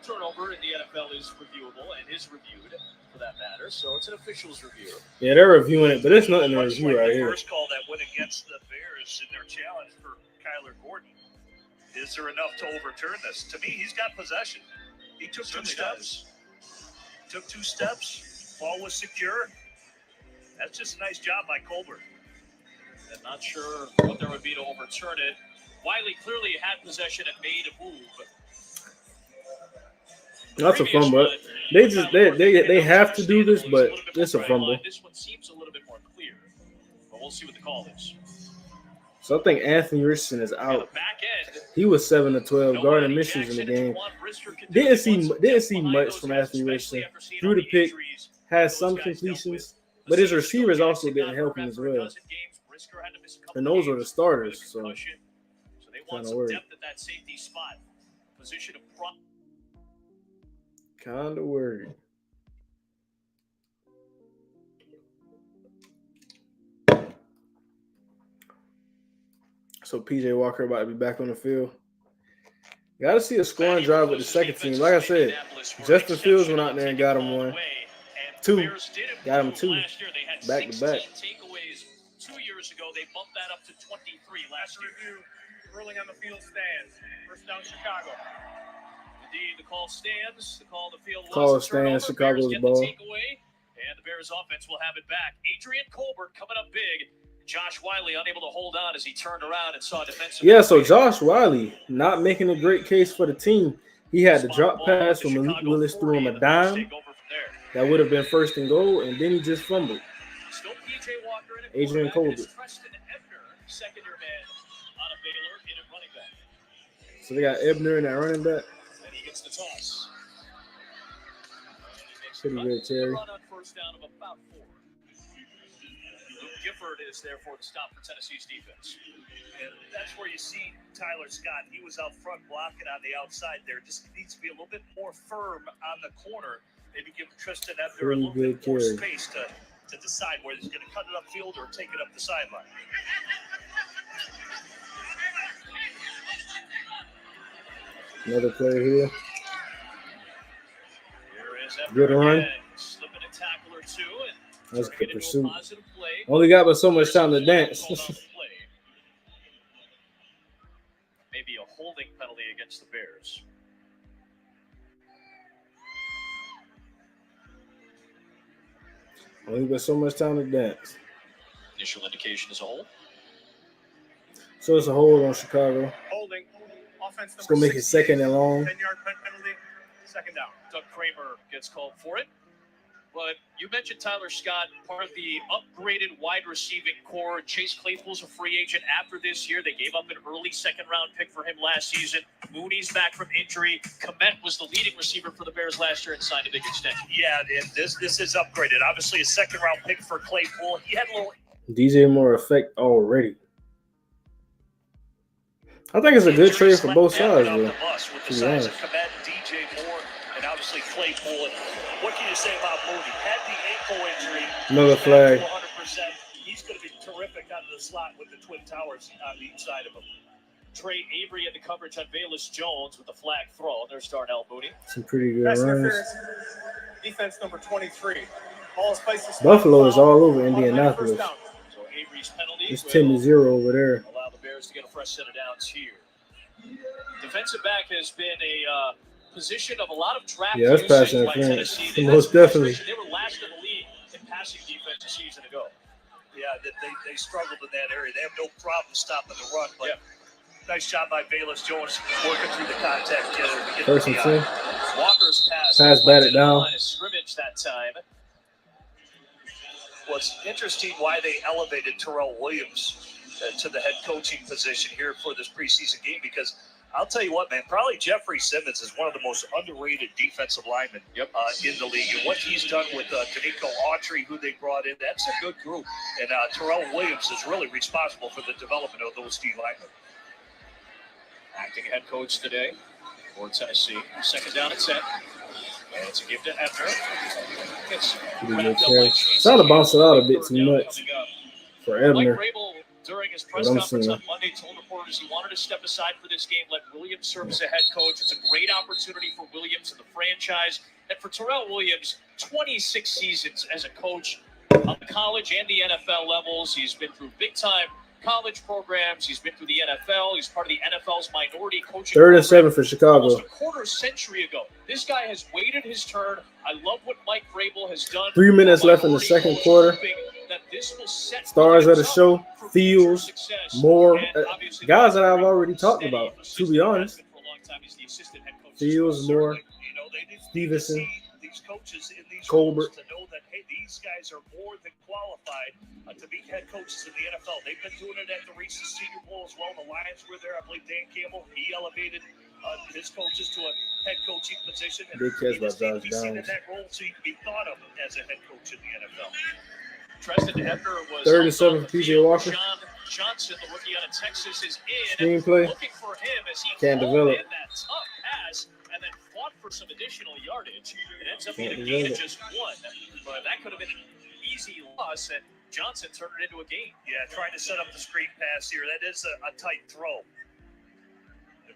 turnover in the NFL is reviewable and is reviewed, for that matter. So it's an official's review.
Yeah, they're reviewing it, but it's nothing to review right here.
The first call that went against the Bears in their challenge for Kyler Gordon. Is there enough to overturn this? To me, he's got possession. He took two steps. Took 2 steps. Ball was secure. That's just a nice job by Colbert.
I'm not sure what there would be to overturn it. Wiley clearly had possession and made a move.
That's a fumble. They have to do this, but it's a fumble.
This one seems a little bit more clear, but we'll see what the call is.
So I think Anthony Richardson is out. He was 7-12, guarding missions in the game. Didn't see much from Anthony Richardson. Threw the pick, had some completions, but his receivers also didn't help him as well. And those are the starters, so
they want some depth at that safety spot. Position of
kind of worried. So P.J. Walker about to be back on the field. Got to see a scoring drive with the second team. Like I said, Justin Fields went out there and got him 1. 2. Got him 2. Back to back.
2 years ago, they bumped that up to 23 last year.
Review. Ruling on the field stands. First down, Chicago.
Indeed, the call stands. The call on the field
was stands. Chicago's ball.
Takeaway, and the Bears offense will have it back. Adrian Colbert coming up big. Josh Wiley unable to hold on as he turned around and saw defensive.
Yeah, so Josh Wiley not making a great case for the team. He had the drop pass when Malik Willis threw him a dime. That would have been 1st and goal, and then he just fumbled.
Still P.J. Walker in
Adrian Colbert.
Second-year man out of Baylor in a running back.
So they got Ebner in that running back.
And he gets the toss.
Pretty good, Terry.
Run on first down of about 4. Luke Gifford is there for the stop for Tennessee's defense.
And that's where you see Tyler Scott. He was out front blocking on the outside there. Just needs to be a little bit more firm on the corner. Maybe give Tristan Ebner a little bit more space to decide whether he's going to cut it upfield or take it up the sideline.
Another player here.
Good
run.
Slipping a tackle or two.
That's good pursuit. Only got but so much time to dance.
Maybe a holding penalty against the Bears.
Only got so much time to dance.
Initial indication is a hold.
So it's a hold on Chicago.
Holding. Offense
it's going to make it 2nd and long.
10-yard penalty. 2nd down.
Doug Kramer gets called for it. But you mentioned Tyler Scott, part of the upgraded wide receiving core. Chase Claypool's a free agent after this year. They gave up an early 2nd-round pick for him last season. Mooney's back from injury. Komet was the leading receiver for the Bears last year and signed a big extension.
Yeah, and this is upgraded. Obviously, a 2nd-round pick for Claypool. He had a little
DJ Moore effect already. I think it's a good trade for both sides, though.
With the size of Komet, DJ Moore, and obviously Claypool. And what can you say about Mooney? Had the ankle injury.
Another flag.
100%. He's going to be terrific out of the slot with the Twin Towers on each side of him.
Trey Avery in the coverage on Bayless Jones with the flag throw. There's Darnell Mooney.
Some pretty good runs.
Defense number 23.
Buffalo is all over Indianapolis.
So Avery's penalty.
It's 10-0 over there.
Allow the Bears to get a fresh set of downs here. Defensive back has been a position of a lot of draft
that's passing
by Tennessee.
Most definitely.
They were last in the league in passing defense a season ago.
Yeah, they struggled in that area. They have no problem stopping the run, but nice job by Bayless Jones working through the contact together to get
1st and 10.
Walker's
pass batted down.
Scrimmage that time.
What's interesting why they elevated Terrell Williams to the head coaching position here for this preseason game, because I'll tell you what, man, probably Jeffrey Simmons is one of the most underrated defensive linemen in the league. And what he's done with Danico Autry, who they brought in, that's a good group. And Terrell Williams is really responsible for the development of those D linemen.
Acting head coach today for Tennessee. 2nd down and 10. And it's a give to Ebner. It's
Trying to bounce it out a bit too much for
Mike
Ebner.
Vrabel, during his press conference on Monday, told reporters he wanted to step aside for this game, let Williams serve as a head coach. It's a great opportunity for Williams and the franchise. And for Terrell Williams, 26 seasons as a coach on the college and the NFL levels. He's been through big-time college programs. He's been through the NFL. He's part of the NFL's minority coaching
3rd and 7 for Chicago.
almost a quarter century ago. This guy has waited his turn. I love what Mike Vrabel has done.
3 minutes left in the second quarter. Stars of the show, Fields, Moore, guys that I've already talked about, to be honest. Fields, Moore, Stevenson, Colbert.
To know that, hey, these guys are more than qualified to be head coaches in the NFL. They've been doing it at the recent Senior Bowl as well. The Lions were there. I believe Dan Campbell, he elevated his coaches to a head coaching position. And
Good catch by Josh
he's seen in
Downs.
that role so he can be thought of as a head coach in the NFL.
Treston Ebner was
3rd and 7 for PJ Walker.
John Johnson, the rookie out of Texas, is in.
Screenplay.
Looking for him as he
Can't
called
develop.
in that tough pass and then fought for some additional yardage. It ends up
Can't
being a gain of
develop.
just one, but that could have been an easy loss, and Johnson turned it into a gain.
Yeah, trying to set up the screen pass here. That is a tight throw.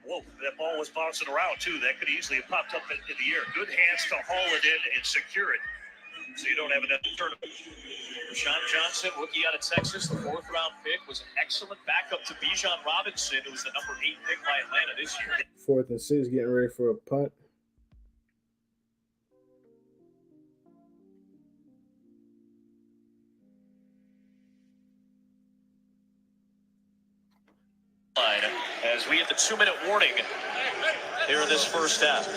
Whoa, that ball was bouncing around, too. That could easily have popped up in the air. Good hands to haul it in and secure it so you don't have another turnover.
Rashawn Johnson, rookie out of Texas, the 4th-round pick, was an excellent backup to Bijan Robinson, who was the number 8 pick by Atlanta this year.
4th and 6, getting ready for a punt.
As we hit the 2-minute warning here in this first half.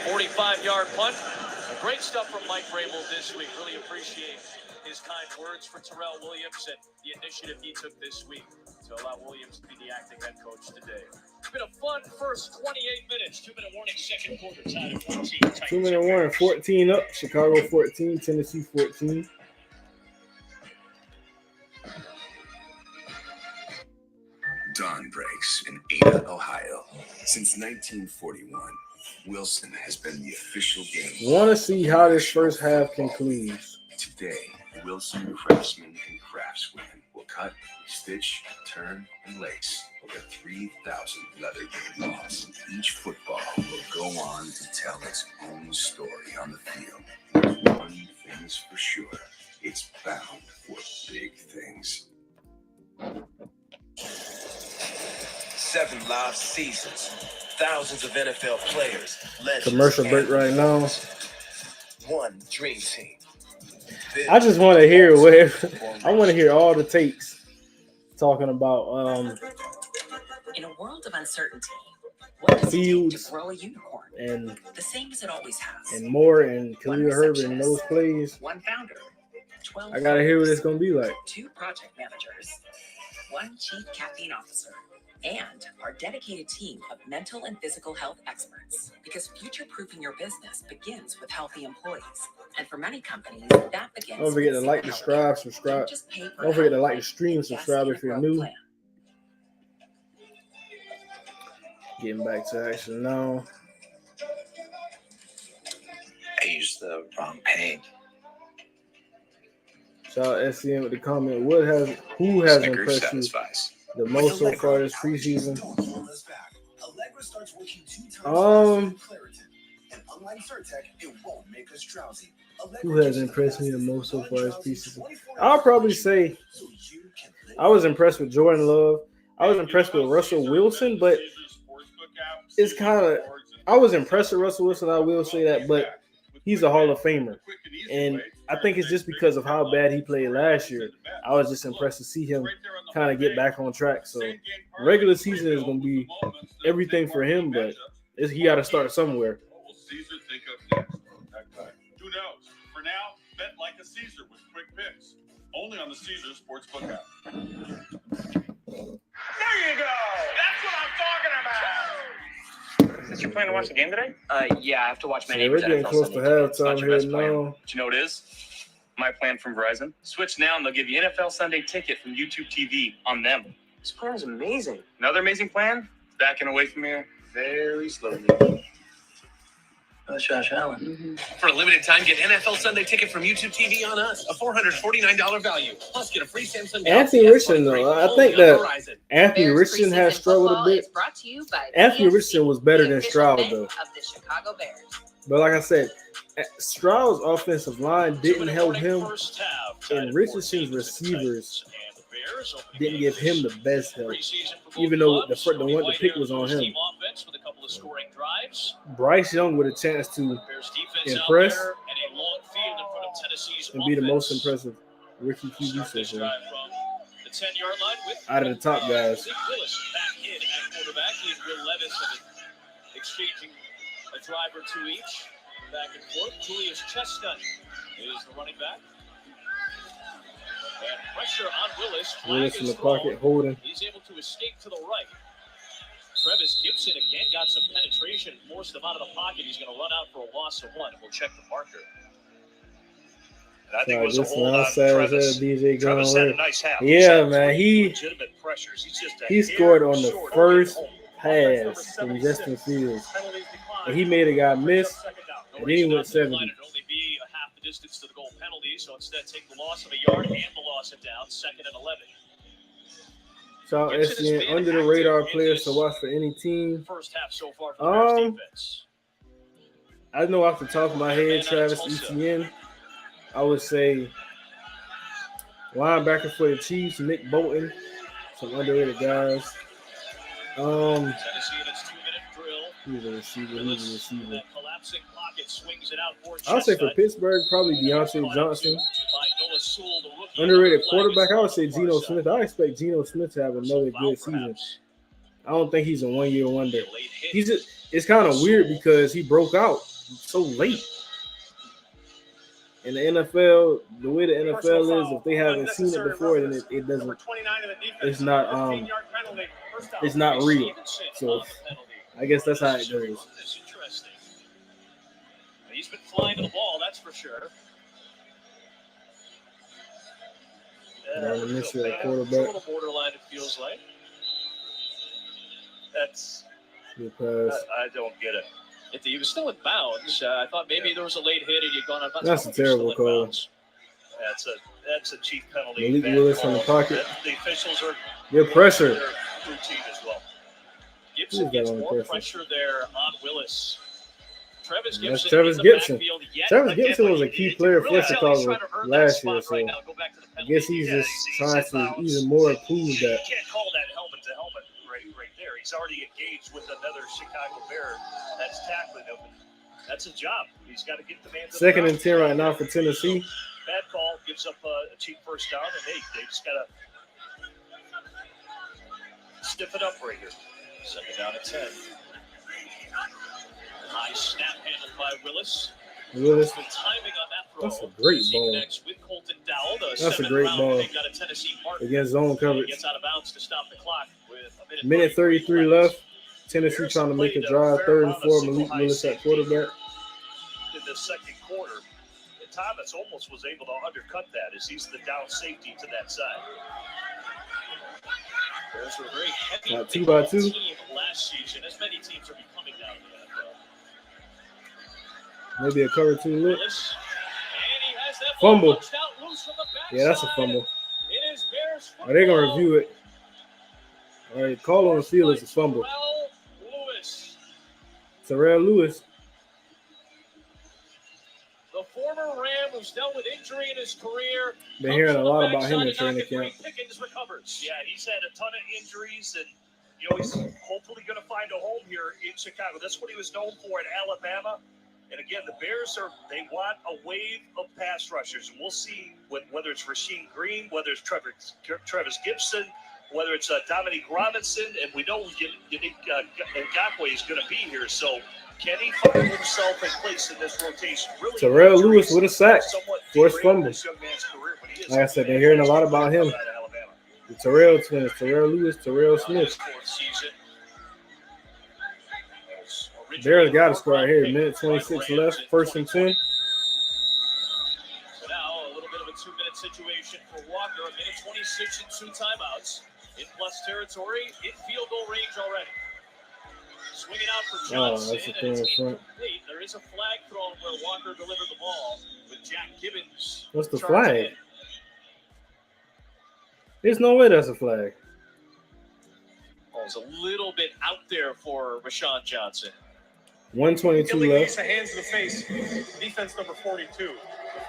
45-yard punt. Great stuff from Mike Vrabel this week. Really appreciate his kind words for Terrell Williams and the initiative he took this week to allow Williams to be the acting head coach today. It's been a fun first 28 minutes. 2-minute warning, second quarter, tied at 14.
2-minute warning, 14 up. Chicago 14, Tennessee 14.
Dawn breaks in Ada, Ohio. Since 1941, Wilson has been the official game.
Want to see how this first half concludes.
Today, Wilson craftsmen and craftswomen will cut, stitch, turn, and lace over 3,000 leather game balls. Each football will go on to tell its own story on the field. One thing's for sure, it's bound for big things.
7 live seasons, thousands of NFL players, legends,
Commercial break right now.
one dream team.
I just want to hear I want to hear all the takes talking about
In a world of uncertainty, what does it take
Fields
to grow a unicorn?
and
The same as it always has.
Moore and
One
Khalil Herbert in those
receptionist,
plays.
One founder, 12
I gotta hear what it's gonna be like.
2 project managers, 1 chief caffeine officer, and our dedicated team of mental and physical health experts. Because future-proofing your business begins with healthy employees. And for many companies, that begins
Don't forget to
with
like,
healthy.
subscribe.
Don't just pay for
Don't forget to
health,
like the stream,
invest
subscribe
in a
if you're
growth
new.
plan.
Getting back to action now.
I used the wrong paint.
Shout out SCN with the comment. Who has impressed you the most so far this preseason? Who has impressed me the most so far this preseason? I'll probably say I was impressed with Jordan Love. I was impressed with Russell Wilson, but it's kind of I was impressed with Russell Wilson. I will say that, but he's a Hall of Famer, and I think it's just because of how bad he played last year. I was just impressed to see him kind of get back on track. So regular season is going to be everything for him, but he got to start somewhere.
What will Caesar think of next? Who knows? For now, bet like a Caesar with quick picks. Only on the Caesar Sportsbook app.
There you go. That's what I'm talking about.
Is this your plan to watch the game today?
Yeah, I have to watch my
So
neighbor's
we're getting
NFL
close
Sunday
to
ticket.
It's not
halftime
your
here
best plan.
now.
But you know what it is? My plan from Verizon. Switch now and they'll give you NFL Sunday ticket from YouTube TV on them.
This plan is amazing.
Another amazing plan? Backing away from here very slowly.
That's Josh Allen.
For a limited time, get NFL Sunday Ticket from YouTube TV on us. A $449 value. Plus, get a free Samsung
Anthony Richardson, though, I think that Anthony Richardson has struggled a bit. Anthony Richardson was better than Stroud, though. But like I said, Stroud's offensive line didn't help him, and Richardson's receivers didn't give him the best help, even though the pick was on him. Bryce Young with a chance to impress and be the most impressive rookie QB so far out of the top guys.
Exchanging a drive or two each, back and forth. Julius Chestnut is the running back. And pressure on Willis.
Willis in the pocket, holding.
He's able to escape to the right. Travis Gibson again got some penetration, forced him out of the pocket. He's going to run out for a loss of one. We'll check the marker.
And I think it was a hold on
Travis.
DJ Travis had a nice half.
Yeah, man.
Legitimate pressures.
He scored on the first pass from Justin Fields. And he made a guy miss, and then he went 70.
Only be a half the distance to the goal penalty, so instead take the loss of a yard and the loss of down, 2nd and 11.
So SCN under the radar players to watch for any team.
First half so far for the Bears defense.
I know off the top of my head, Travis Etienne. I would say linebacker for the Chiefs, Nick Bolton, some underrated guys.
Tennessee in its 2-minute drill.
He's a receiver.
That collapsing pocket swings it out for
I'll say for Pittsburgh, probably Deontay Johnson. Underrated quarterback, I would say Geno Smith. I expect Geno Smith to have another good season. I don't think he's a one-year wonder. It's kind of weird because he broke out so late. In the NFL, the way the NFL is, if they haven't seen it before, then it doesn't. It's not real. So I guess that's how it goes.
He's been flying to the ball, that's for sure.
Miss your
It's a
quarterback.
little borderline, it feels like.
That's
Good pass.
I don't get it.
He was still in bounds. I thought maybe there was a late hit and you'd gone on.
That's a terrible call.
That's a cheap penalty.
Malik Willis in the pocket.
The officials are
Good pressure.
their routine as well.
Gibson
Who's
gets
that on
more
pressure?
pressure there on Willis. Travis Gibson.
That's Travis
in the
Gibson.
backfield yet
Travis
again,
Gibson
but
was a
he-
key
he
player
really
for
tell
Chicago
he's trying to earn that
last year.
spot
So
right now. Go back to the
I
penalty.
guess he's just trying to even more prove that.
You can't call that helmet to helmet right there. He's already engaged with another Chicago Bear that's tackling him. That's his job. He's got to get the man to the
2nd
ground.
and 10 right now for Tennessee.
Bad call, gives up a cheap first down, and they just got to stiff it up right here.
2nd down at 10. High snap handled by Willis.
Willis.
Good timing on that throw.
That's a great ball.
Next with Colton Dowell, the
That's a
7th
great
round
ball.
pick out of Tennessee Martin.
Against zone
He
coverage.
gets out of bounds to stop the clock with a
Minute 33 left. Tennessee trying to make a drive. 3rd and 4. Malik Willis at quarterback.
In the second quarter, and Thomas almost was able to undercut that as he's the down safety to that side.
Bears were a very heavy
2-by-2.
team last season, as many teams are becoming now in the NFL.
Maybe a cover 2 look.
Willis, and he has that ball
Fumble.
punched out loose from the
Yeah, that's a
backside.
fumble.
It is Bears
Are they going to
football.
review it? All right, call on the field is a fumble.
Terrell Lewis,
Terrell Lewis.
the former Ram who's dealt with injury in his career.
Been hearing a lot about him in training camp.
Pickens recovers.
Yeah, he's had a ton of injuries, and he's hopefully going to find a home here in Chicago. That's what he was known for at Alabama. And again, the Bears they want a wave of pass rushers. And we'll see whether it's Rasheed Green, whether it's Travis Gibson, whether it's Dominique Robinson, and we know Yannick Ngakoue is going to be here. So can he find himself in place in this rotation? Really,
Terrell Lewis with a sack. Forced fumble.
this young man's career, but he is
Like I said, they're hearing a lot about him. The Terrell twins, Terrell Lewis, Terrell Smith. Bears got to score right here. Minute 26 left. 1st and 10.
So now a little bit of a 2-minute situation for Walker. A minute 26 and 2 timeouts. In plus territory, in field goal range already. Swinging out for
Oh,
Johnson,
that's a
and
thing
it's
in front.
incomplete. There is a flag thrown where Walker delivered the ball with Jack Gibbons.
What's the
charging
flag?
in.
There's no way that's a flag.
Oh, it's a little bit out there for Rashawn Johnson.
122
Illegal use
left.
of hands to the face. Defense number 42. The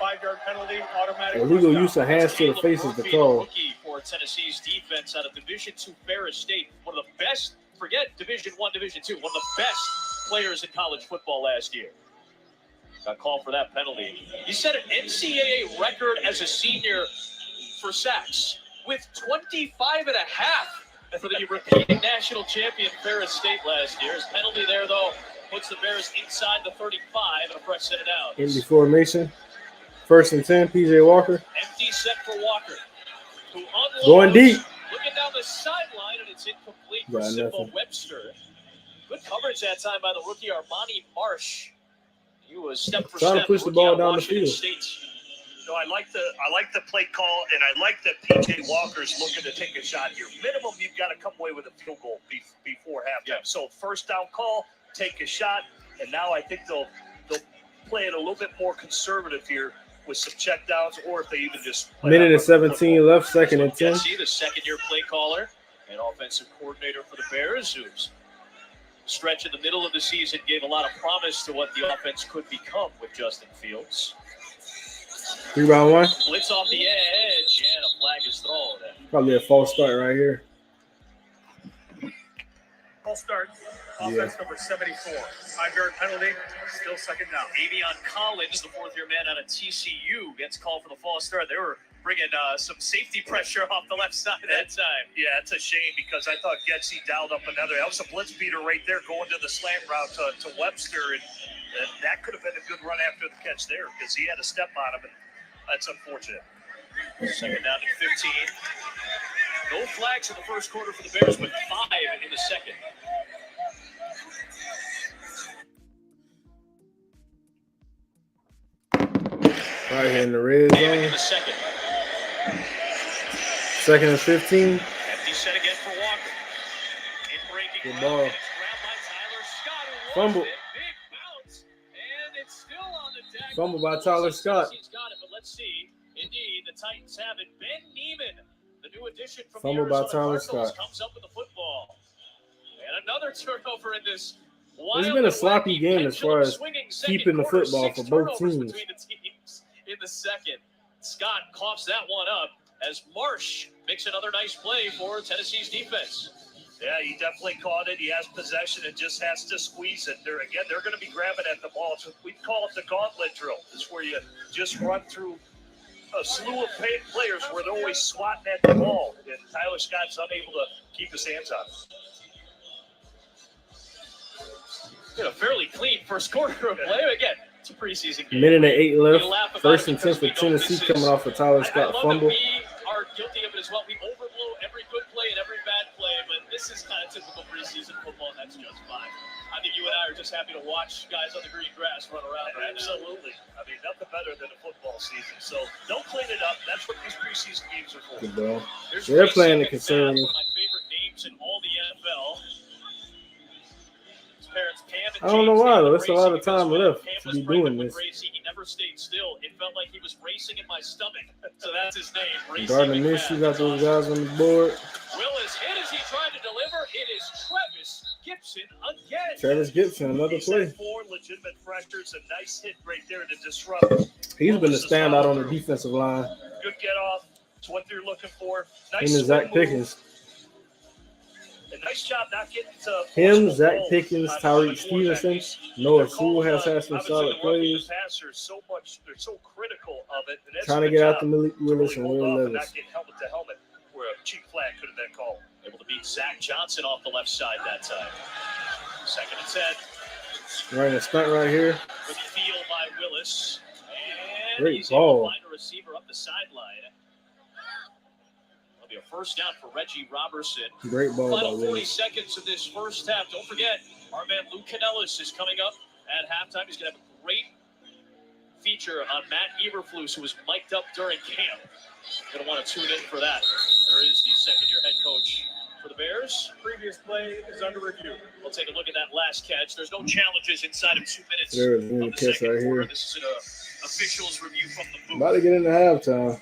5-yard penalty, automatic.
Illegal
first
use
down.
of hands to the face is the call.
Rookie for Tennessee's defense out of Division II Ferris State. One of the best, forget Division I, Division II, one of the best players in college football last year. Got called for that penalty. He set an NCAA record as a senior for sacks with 25 and a half for the repeating national champion Ferris State last year. His penalty there, though, puts the Bears inside the 35 and a fresh set of downs.
Indy formation. 1st and 10, PJ Walker.
Empty set for Walker, who unloads,
Going deep.
looking down the sideline, and it's incomplete for
Got
Simba
nothing.
Webster. Good coverage that time by the rookie Armani Marsh. He was step for
Trying to
step.
push the
rookie
ball
out of
down the
Washington
field.
State.
No, I like the play call, and I like that PJ Walker's looking to take a shot here. Minimum, you've got to come away with a field goal before halftime.
Yeah.
So first down call, take a shot, and now I think they'll play it a little bit more conservative here with some check downs, or if they even just play
Minute
out
and 17
football.
left, 2nd and 10.
Jesse, the second-year play caller and offensive coordinator for the Bears, who's stretch in the middle of the season gave a lot of promise to what the offense could become with Justin Fields.
3-1.
Blitz off the edge, and a flag is thrown.
Probably a false start right here.
False start. Offense number 74. 5-yard penalty, still second down.
Avion Collins, the fourth-year man out of TCU, gets called for the false start. They were bringing some safety pressure off the left side that time.
Yeah, it's a shame because I thought Getsy dialed up another. That was a blitz beater right there going to the slant route to Webster, and that could have been a good run after the catch there because he had a step on him, and that's unfortunate.
Second down and 15. No flags in the first quarter for the Bears, but 5 in the second.
Right here in the red
In
zone.
the second.
2nd and 15.
Empty set again for Walker. In breaking
Good
route,
ball.
and it's grabbed by Tyler Scott, who lost
Fumble.
it. Big bounce, and it's still on the deck.
Fumble by Tyler Scott.
He's got it, but let's see. Indeed, the Titans have it. Ben Neiman, the new addition from
Fumble
the
by
Arizona
Tyler
Cardinals,
Scott.
comes up with the football. And another turnover in this.
It's been a sloppy game as far as keeping the football for both teams.
Between the teams in the second. Scott coughs that one up as Marsh makes another nice play for Tennessee's defense.
Yeah, he definitely caught it. He has possession and just has to squeeze it. They're going to be grabbing at the ball. We call it the gauntlet drill. It's where you just run through a slew of players where they're always swatting at the ball, and Tyler Scott's unable to keep his hands on it.
A fairly clean first quarter of play. Again, it's a preseason game.
Minute and 8 left.
We laugh about
1st
it
and 10
because
for
we know
Tennessee
this
coming
is-
off a Tyler
I
Scott
love
fumble.
that we are guilty of it as well. We overblow every good play and every bad play, but this is kind of typical preseason football, and that's just fine. I think you and I are just happy to watch guys on the green grass run around right now.
Absolutely. I mean, nothing better than a football season. So don't clean it up. That's what these preseason games are for.
Good ball.
There's
They're
Ray
playing the
Simmons,
conservative.
one of my favorite names in all the NFL. His parents, Pam and
I don't know
James,
why,
they
though.
were
It's a lot of
racing
time
because
left
Pam
to
was
be
pregnant
doing
with
this.
Gracie. He never stayed still. It felt like he was racing in my stomach. So that's his name, Gracie
Gardner
McMahon.
Minshew got those guys on the board.
Willis hit as he tried to deliver. It is Travis Gibson again.
Travis Gibson, another
He's
play.
had 4 legitimate pressures. A nice hit right there to disrupt.
He's been a
Willis's
standout on the
follow-through.
defensive line.
Good get off. It's what they're looking for. Nice
Him and Zach
swing move.
Pickens.
A nice job not getting to
Him,
forceful
Zach
goal
Pickens,
on the
Tyreek
quarterback.
Stevenson. Noah
They're
Sewell has had some
obviously
solid
the rugby
plays.
passers so much. They're so critical of it. And that's
Trying
a
to
good
get out
job
the Malik
to
Willis and
really hold
Will
off and
Levis.
not get helmet to helmet, where a cheap flag could have been called.
Able to beat Zach Johnson off the left side that time. 2nd and 10.
Running a stunt right here.
Good feel by Willis. And
Great
he's able to
ball.
find a receiver up the sideline. It'll be a first down for Reggie Robertson.
Great ball by
Final 40
Willis.
seconds of this first half. Don't forget, our man Lou Canellis is coming up at halftime. He's going to have a great feature on Matt Eberflus, who was mic'd up during camp. Going to want to tune in for that. There is the second-year head coach for the Bears.
Previous play is under review.
We'll take a look at that last catch. There's no challenges inside of 2 minutes
There's
of
one
the
catch
second
right
quarter.
here.
This is an officials review from the booth.
About to get into halftime.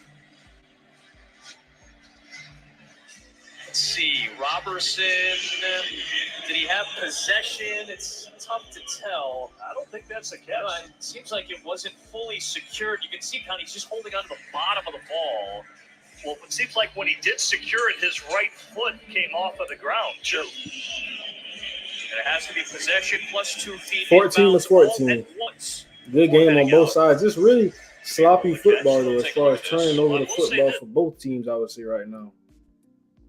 Let's see. Robertson, did he have possession? It's tough to tell.
I don't think that's a catch.
It seems like it wasn't fully secured. You can see kind of he's just holding on to the bottom of the ball.
Well, it seems like when he did secure it, his right foot came off of the ground, too.
And it has to be possession plus 2 feet.
14-14. Good game on both sides. Just really sloppy football, though, as far as turning over the football for both teams, I would say right now.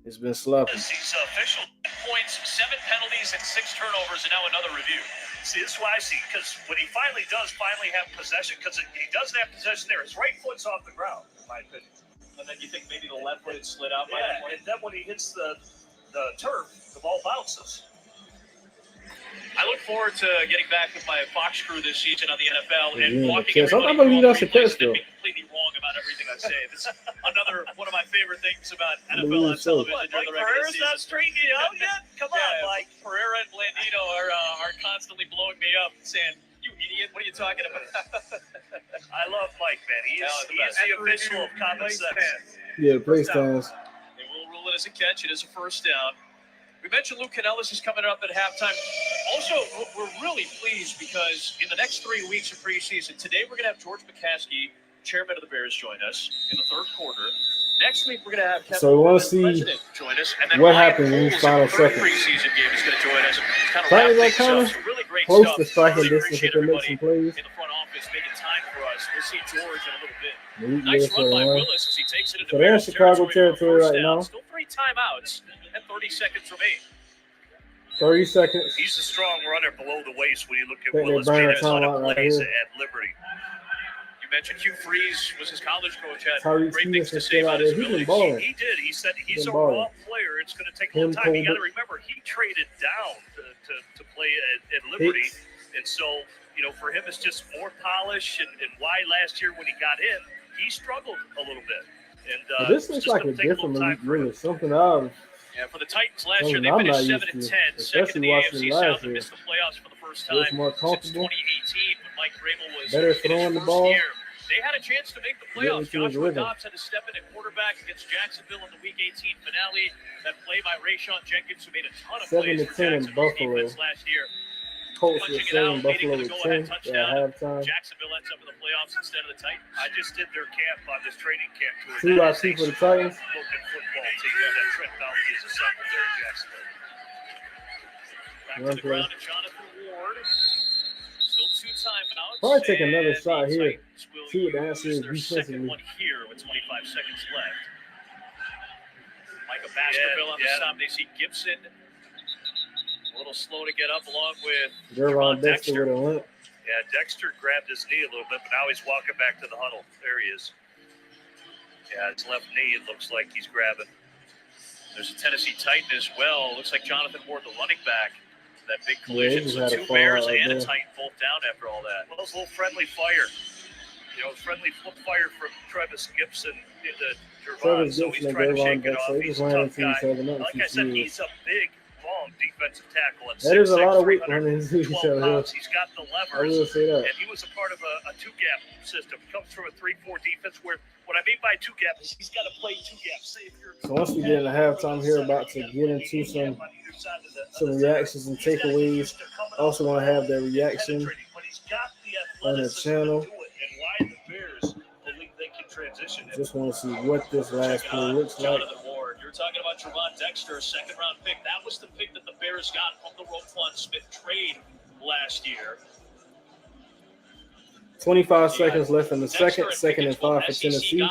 It's been sloppy.
He's official 10 points, 7 penalties, and 6 turnovers, and now another review.
See, this is what I see, because when he finally does have possession, because he doesn't have possession there, his right foot's off the ground, in my opinion.
And then you think maybe the left foot slid out by that point?
And then when he hits the turf, the ball bounces.
I look forward to getting back with my Fox crew this season on the NFL and walking
I believe that's a catch, though.
being completely wrong about everything I say. This is another one of my favorite things about NFL on television during the regular season.
Pereira's not straightening you out yet? Come on, Mike.
Pereira and Blandino are constantly blowing me up, saying, "You idiot! What are you talking about?"
I love Mike, man. He is the official of common sense.
Yeah, the play stands.
They will rule it as a catch. It is a first down. We mentioned Luke Canellis is coming up at halftime. Also, we're really pleased because in the next 3 weeks of preseason, today we're going to have George McCaskey, chairman of the Bears, join us in the third quarter. Next week, we're going to have Kevin
So we want to see
join us. And then
what
Ryan
happens in these
Poles
final
the third
seconds.
preseason game is going to join us. Kind of
Titans
wrap
are
things
kind
up.
of
So really great
close
stuff.
to striking
Really
distance if
appreciate
they make
everybody
some plays.
in the front office making time for us. We'll see George in a little bit.
Nice
Nice run by Willis as he takes it into
So they're in
Bears
Chicago
for a
territory
first
right
down.
now.
Still 3 timeouts and 30 seconds remain.
30 seconds.
He's a strong runner below the waist when you look at
Think they
Willis
burn a
making a ton of
timeout right
plays
here.
at Liberty.
You mentioned Hugh Freeze was his college coach. Had
Tyreek
great things to
Stevenson
say
still
about
out
his
there. He's been
ability.
balling.
He did. He said he's a
Been balling.
raw player. It's going to take a little time. You got to remember, he traded down to play at Liberty. And so, for him, it's just more polish. And why last year when he got in, he struggled a little bit. And
This looks like a different Malik Willis. Something I've
Yeah, for the Titans last year, they
I'm not
finished
used
7-10,
to,
second in the
especially
AFC
watching
South,
last
and
year.
missed the playoffs for the first
Feels
time
more
since
comfortable.
2018 when Mike Vrabel was
Better
in his
throwing the
first
ball.
year. They had a chance to make the playoffs.
Getting into his
Joshua
rhythm.
Dobbs had to step in at quarterback against Jacksonville in the Week 18 finale. That play by Rayshon Jenkins, who made a ton of
7-10
plays for
in
Jacksonville's
Buffalo.
defense last year.
Colts
Punching
with
it out,
7,
leading
Buffalo
to the
with
go-ahead
10 at
touchdown.
halftime.
Jacksonville ends up in the playoffs instead of the Titans.
I just did their camp on this training camp tour.
2
That
out
is
2
a
for the Titans.
looking football team that Trent Baalke has assembled there in Jacksonville.
Back
Run
to the
play.
ground to Jonathan Ward. Still 2 timeouts.
Probably take another
and
shot
the
here.
Titans will
See what the answer
use
is
their second
defensively.
one here with 25 seconds left. Micah Baskerville on the stop. They see Gibson a little slow to get up along with
Gervon Dexter with a limp.
Yeah, Dexter grabbed his knee a little bit, but now he's walking back to the huddle. There he is. Yeah, his left knee, it looks like he's grabbing.
There's a Tennessee Titan as well. Looks like Jonathan Ward, the running back. That big
Yeah,
collision.
he just
So
had a
2
fall
Bears
right
and a
there.
Titan both down after all that.
Well, it was a little friendly fire. Friendly flip fire from Travis Gibson into Gervon.
Travis
So he's
Gibson and
trying to shake
Gervon
it off.
Dexter. They
He's
just
a
ran
tough
into each
guy.
other. Nothing
Like
too
I said,
serious.
he's a big, long defensive tackle. At
That is a
6'6",
lot of weight running into each
312
other.
pounds. He's got the
I
levers.
will say that.
And he was a part of a two-gap system. Comes from a 3-4 defense where what I mean by two-gap is he's got to play two-gap. Say if you're
So once we get into halftime here, about to get into some reactions and takeaways. Also want to have their reaction on the channel.
and why the Bears believe they can transition him.
Just want to see what this last play looks like.
Jonathan Ward. You're talking about Gervon Dexter, a second-round pick. That was the pick that the Bears got from the Roquan Smith trade last year.
25 seconds left in the second and 5 for Tennessee.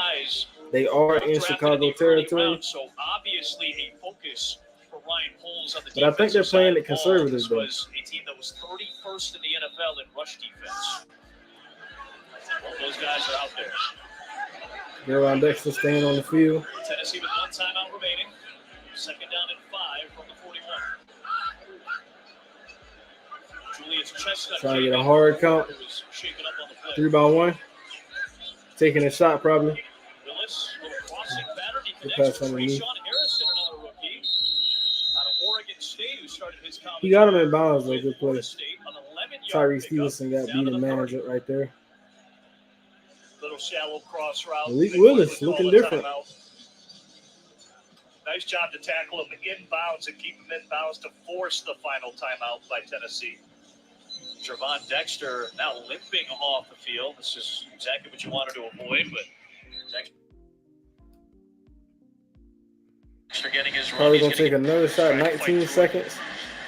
They are in Chicago territory,
So obviously a focus for Ryan Poles on the
but I think they're playing it conservative
This
though.
was a team that was 31st in the NFL in rush defense. Well, those guys are out there.
Gervon Dexter staying on the field.
Tennessee with 1 timeout remaining. Second down and 5 from the 41. Julius Chestnut
Trying to get a hard count.
was shaken up on the play.
3 by 1. Taking a shot probably.
Willis, little crossing pattern. He
Good
connects
pass
with
underneath.
Rashawn Harrison, another rookie.
He got him in bounds, though. Good play.
State on 11-yard
Tyree
pickup
Stevenson got
down
beat
to
and
the
managed
30.
it right there.
Little shallow cross route.
Malik
They
Willis
quickly
looking
call a
different.
timeout. Nice job to tackle him inbounds and keep him inbounds to force the final timeout by Tennessee.
Trevon Dexter now limping off the field. This is exactly what you wanted to avoid, but Dexter getting his run.
Probably
He's
going to take another shot, 19 seconds.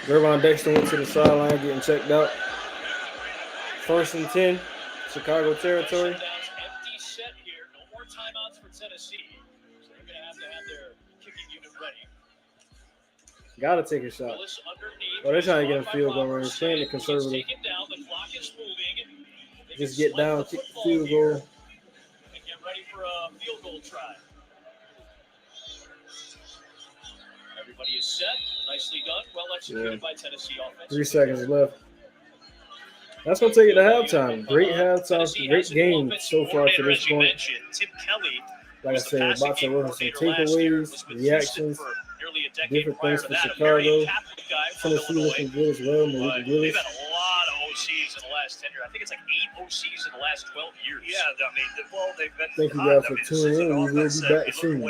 Gervon Dexter went to the sideline getting checked out. 1st and 10, Chicago territory.
Empty set here. No more timeouts for Tennessee. So they're going to have their kicking unit ready.
Got to take a shot.
Willis underneath.
Well, they're trying to get a field goal range. Playing the conservative.
Taken down. The clock is moving. They
Just
can
get down,
select the
kick the
football
field
here
goal.
and get ready for a field goal try. Everybody is set. Nicely done. Well executed by Tennessee offense.
3 seconds left. That's going to take it to halftime. Great halftime. Great game so far to this point.
Tim Kelly,
Like I said, about to work on some takeaways, reactions, different things for Chicago. Tennessee looking good as well. Malik Willis.
They've had a lot of OCs in the last 10 years. I think it's like 8 OCs in the last 12 years.
Yeah, I mean, well, they've been.
Thank you guys for tuning in. We will be back soon.